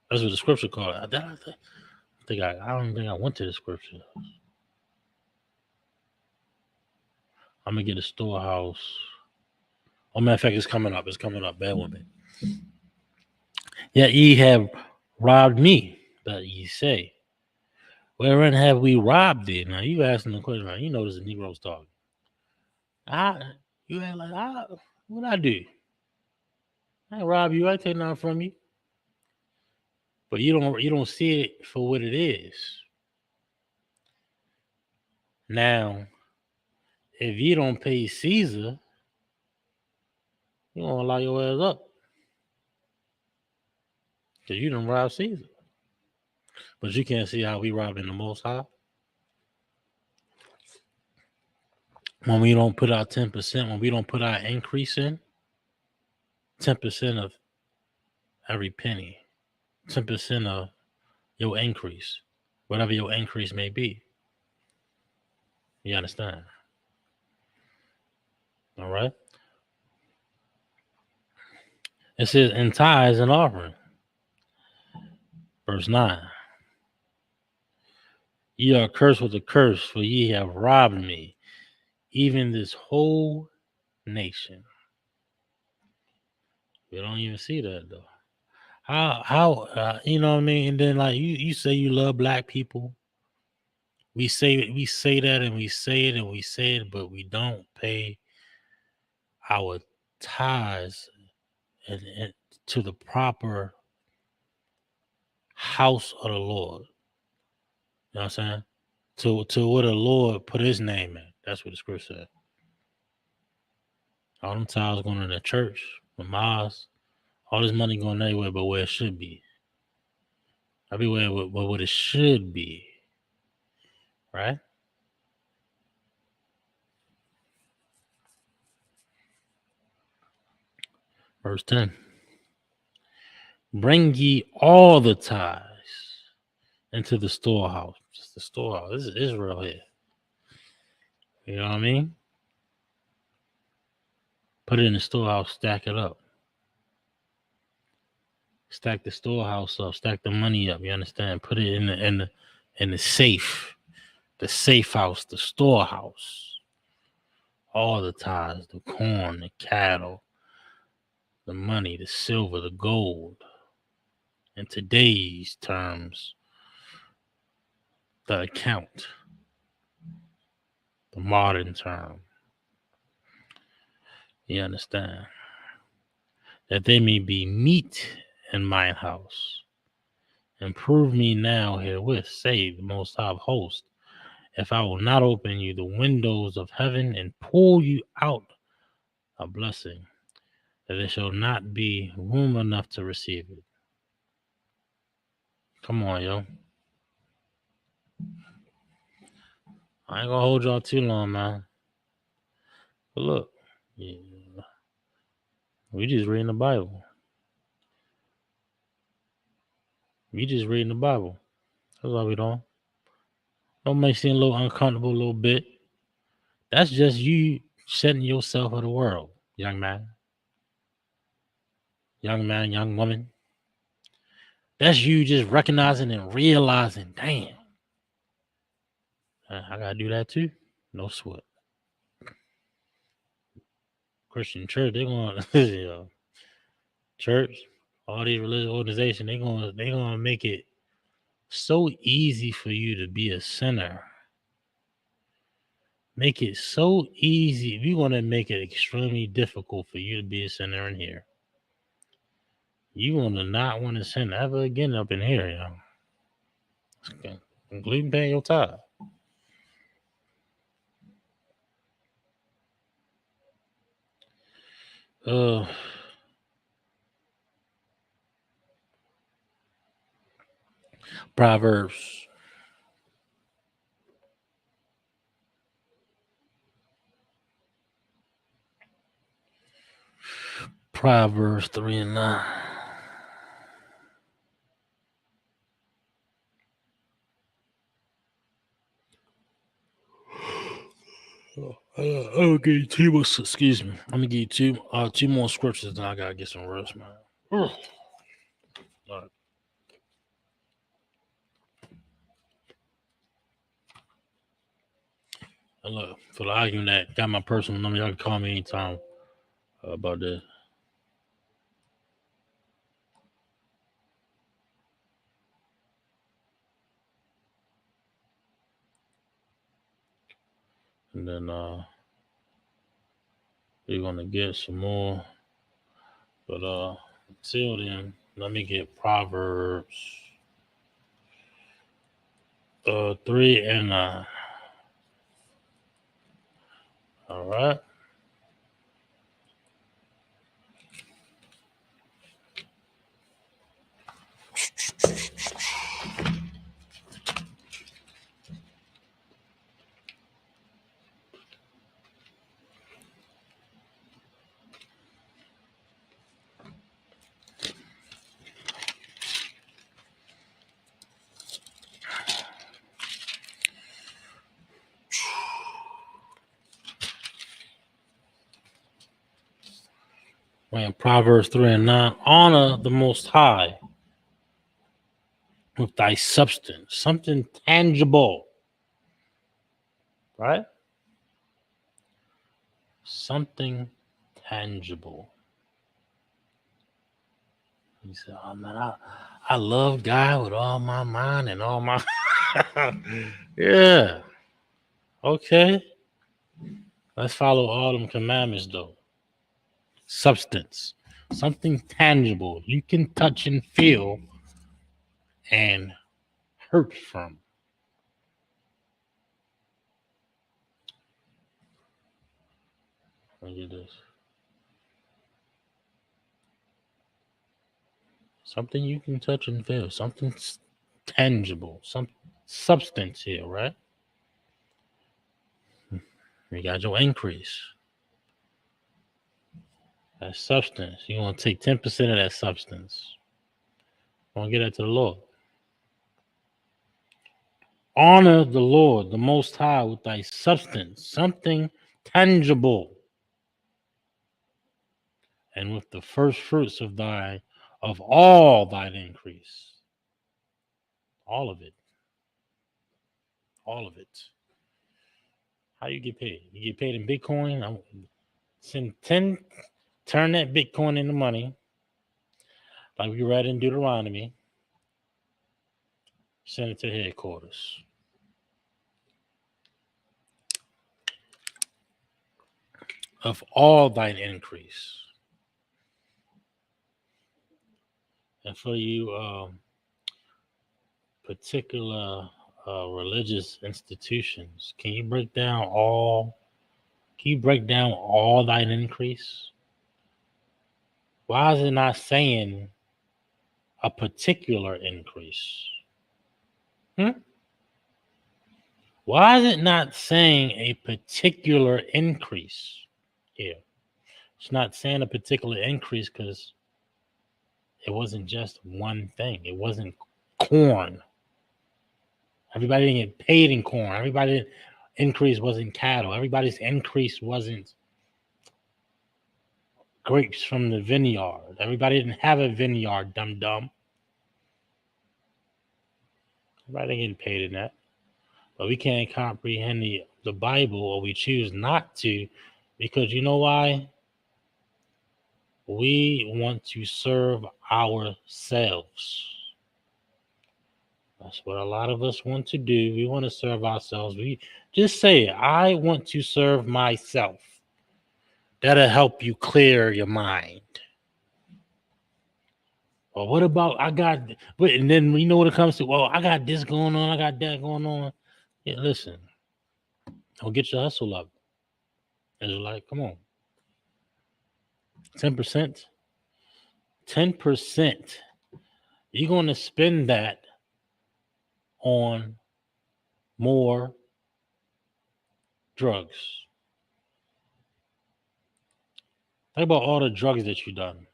That's what the scripture called it. I don't think I went to the scripture. I'm gonna get a storehouse. Oh, matter of fact, it's coming up. It's coming up. Bear with me. Yet ye have robbed me, that ye say. Wherein have we robbed thee? Now you asking the question. Now, you know this is Negroes talking. I, you ain't like, what I do? I ain't rob you. I ain't take nothing from you. But you don't see it for what it is. Now, if you don't pay Caesar, you gonna lock your ass up because you done rob Caesar. But you can't see how we robbing the Most High when we don't put our 10%. When we don't put our increase in 10% of every penny, 10% of your increase, whatever your increase may be. You understand? All right. It says, "In tithes and offering." Verse 9. Ye are cursed with a curse, for ye have robbed me, even this whole nation. We don't even see that though. How you know what I mean? And then like you say you love black people. We say that and we say it and we say it, but we don't pay our tithes and to the proper house of the Lord. You know what I'm saying? To where the Lord put his name in. That's what the scripture said. All them tithes going to the church, the mosque, all this money going anywhere but where it should be. Everywhere but what it should be. Right? Verse 10. Bring ye all the tithes into the storehouse. Just the storehouse. This is Israel here. You know what I mean? Put it in the storehouse, stack it up. Stack the storehouse up, stack the money up. You understand? Put it in the safe. The safe house, the storehouse. All the tithes, the corn, the cattle, the money, the silver, the gold. In today's terms, the account, the modern term. You understand? That they may be meat in mine house. And prove me now herewith, say the Most High of hosts, if I will not open you the windows of heaven and pour you out a blessing, that there shall not be room enough to receive it. Come on, yo. I ain't gonna hold y'all too long, man. But look, yeah, we just reading the Bible. We just reading the Bible. That's all we doing. Don't make it seem a little uncomfortable a little bit. That's just you setting yourself for the world, young man. Young man, young woman. That's you just recognizing and realizing, damn, I gotta do that too. No sweat. Christian church, they gonna you know, church, all these religious organizations, they gonna make it so easy for you to be a sinner. Make it so easy. We're gonna make it extremely difficult for you to be a sinner in here. You gonna not want to sin ever again up in here, you know. Okay. Including paying your tithe. Uh Proverbs. Proverbs 3 and 9. I'll give you two more. Excuse me. I'm gonna give you two more scriptures, then I gotta get some rest, man. All right. And look, for the argument that got my personal number, y'all can call me anytime about this. And then we're gonna get some more. But until then, let me get Proverbs 3 and 9. All right. When Proverbs 3 and 9, honor the Most High with thy substance, something tangible, right? Something tangible. He said, "Oh man, I love God with all my mind and all my." Yeah. Okay. Let's follow all them commandments though. Substance, something tangible you can touch and feel and hurt from. Look at this. Something you can touch and feel. Something tangible. Some substance here, right? You got your increase. That substance. You want to take 10% of that substance. You want to get that to the Lord. Honor the Lord, the Most High, with thy substance, something tangible, and with the first fruits of all thine increase. All of it. All of it. How you get paid? You get paid in Bitcoin. I'm send 10, turn that Bitcoin into money, like we read in Deuteronomy. Send it to headquarters. Of all thine increase. And for you particular religious institutions, can you break down all thine increase? Why is it not saying a particular increase? Why is it not saying a particular increase here? It's not saying a particular increase because it wasn't just one thing. It wasn't corn. Everybody didn't get paid in corn. Everybody's increase wasn't cattle. Everybody's increase wasn't grapes from the vineyard. Everybody didn't have a vineyard, dum dum. Everybody getting paid in that. But we can't comprehend the Bible, or we choose not to, because you know why? We want to serve ourselves. That's what a lot of us want to do. We want to serve ourselves. We just say, I want to serve myself. That'll help you clear your mind. Well, what about but and then we know what it comes to, well, I got this going on, I got that going on. Yeah, listen, don't get your hustle up. It's like, come on. 10%. 10%. You're gonna spend that on more drugs. Think about all the drugs that you've done.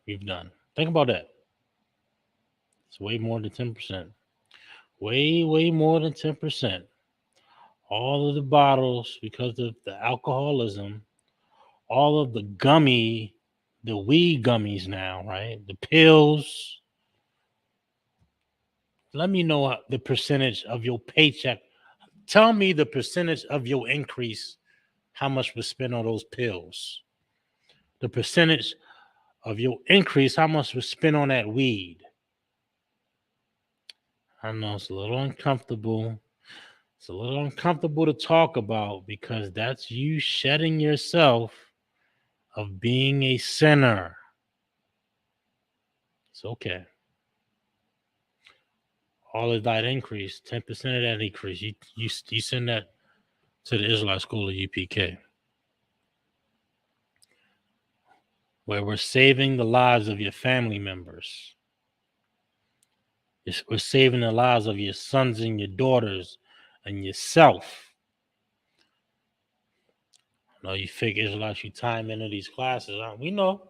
Think about that. It's way more than 10%. Way more than 10%. All of the bottles, because of the alcoholism, all of the weed gummies now, right? The pills. Let me know the percentage of your paycheck. Tell me the percentage of your increase, how much was spent on those pills. The percentage of your increase, how much was spent on that weed. I know it's a little uncomfortable. It's a little uncomfortable to talk about because that's you shedding yourself of being a sinner. It's okay. All of that increase, 10% of that increase, you send that to the Israelite School of UPK, where we're saving the lives of your family members. We're saving the lives of your sons and your daughters and yourself. I know you fake Israelites, you time into these classes. We know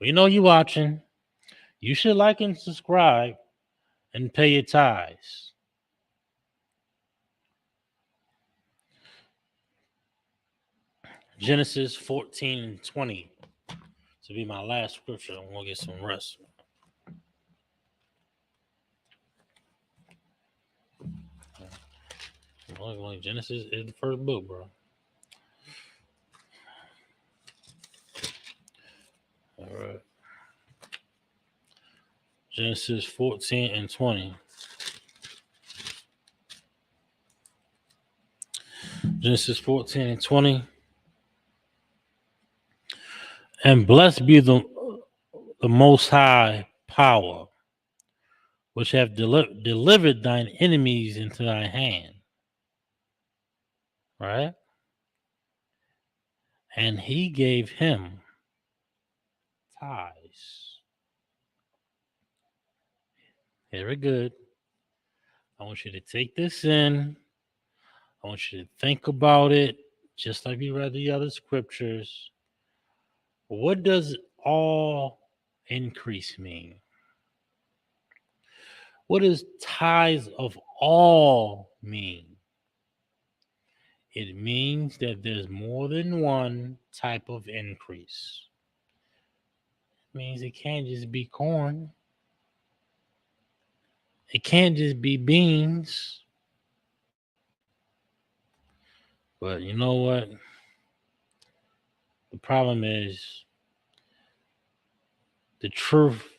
you watching. You should like and subscribe and pay your tithes. Genesis 14 and 20 to be my last scripture. I'm going to get some rest. Like Genesis is the first book, bro. All right. Genesis 14 and 20. Genesis 14 and 20. And blessed be the Most High power, which have delivered thine enemies into thy hand. Right? And he gave him tithes. Very good. I want you to take this in. I want you to think about it, just like you read the other scriptures. What does all increase mean? What does tithes of all mean? It means that there's more than one type of increase. It means it can't just be corn. It can't just be beans. But you know what? The problem is the truth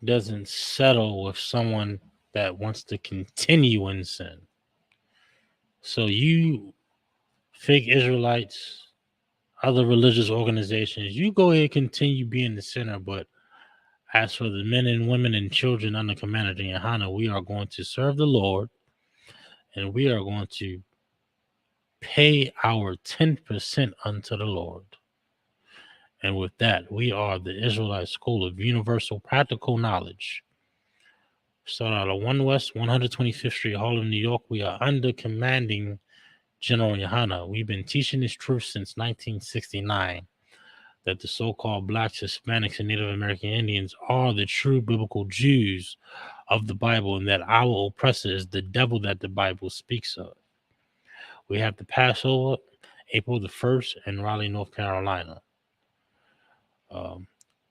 doesn't settle with someone that wants to continue in sin. So you fake Israelites, other religious organizations, you go ahead and continue being the sinner. But as for the men and women and children under command of Yohana, we are going to serve the Lord, and we are going to pay our 10% unto the Lord. And with that, we are the Israelite School of Universal Practical Knowledge. Start out at 1 West 125th Street, Harlem, New York. We are under commanding General Yohana. We've been teaching this truth since 1969, that the so-called Blacks, Hispanics, and Native American Indians are the true biblical Jews of the Bible, and that our oppressor is the devil that the Bible speaks of. We have the Passover, April the 1st, in Raleigh, North Carolina.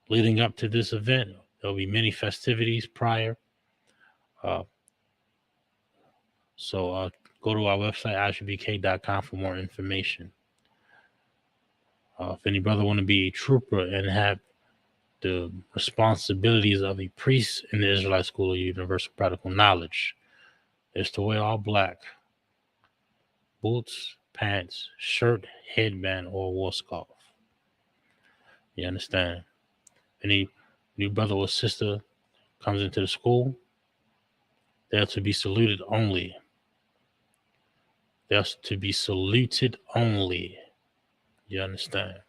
Leading up to this event, there'll be many festivities prior. So go to our website, ISUPK.com, for more information. If any brother want to be a trooper and have the responsibilities of a priest in the Israelite School of Universal Practical Knowledge, is to wear all black, boots, pants, shirt, headband, or war scarf. You understand? Any new brother or sister comes into the school, they're to be saluted only. They're to be saluted only. You understand?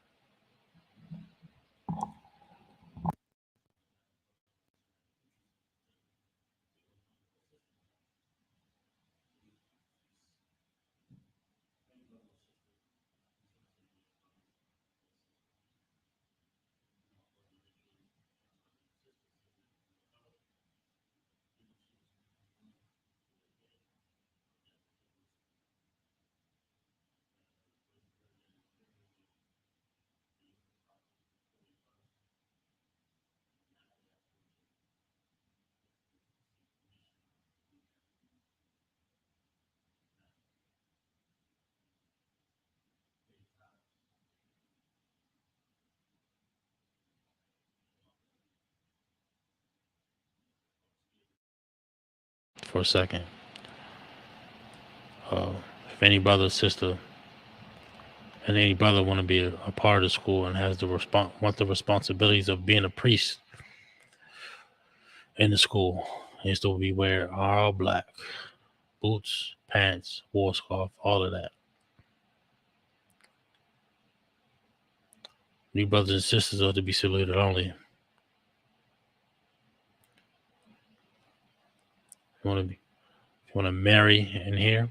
for a second. If any brother or sister and any brother want to be a part of the school and has the responsibilities of being a priest in the school, is to be wear all black, boots, pants, war scarf, all of that. New brothers and sisters are to be saluted only. If you want to marry in here,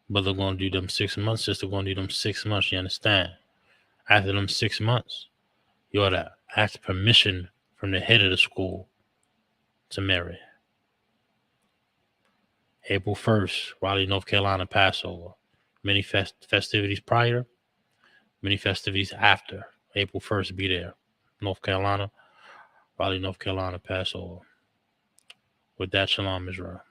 brother going to do them 6 months, sister going to do them 6 months. You understand? After them 6 months, you ought to ask permission from the head of the school to marry. April 1st, Raleigh, North Carolina, Passover. Many festivities prior, many festivities after. April 1st, be there. North Carolina, Raleigh, North Carolina, Passover. With that, shalom, Israel.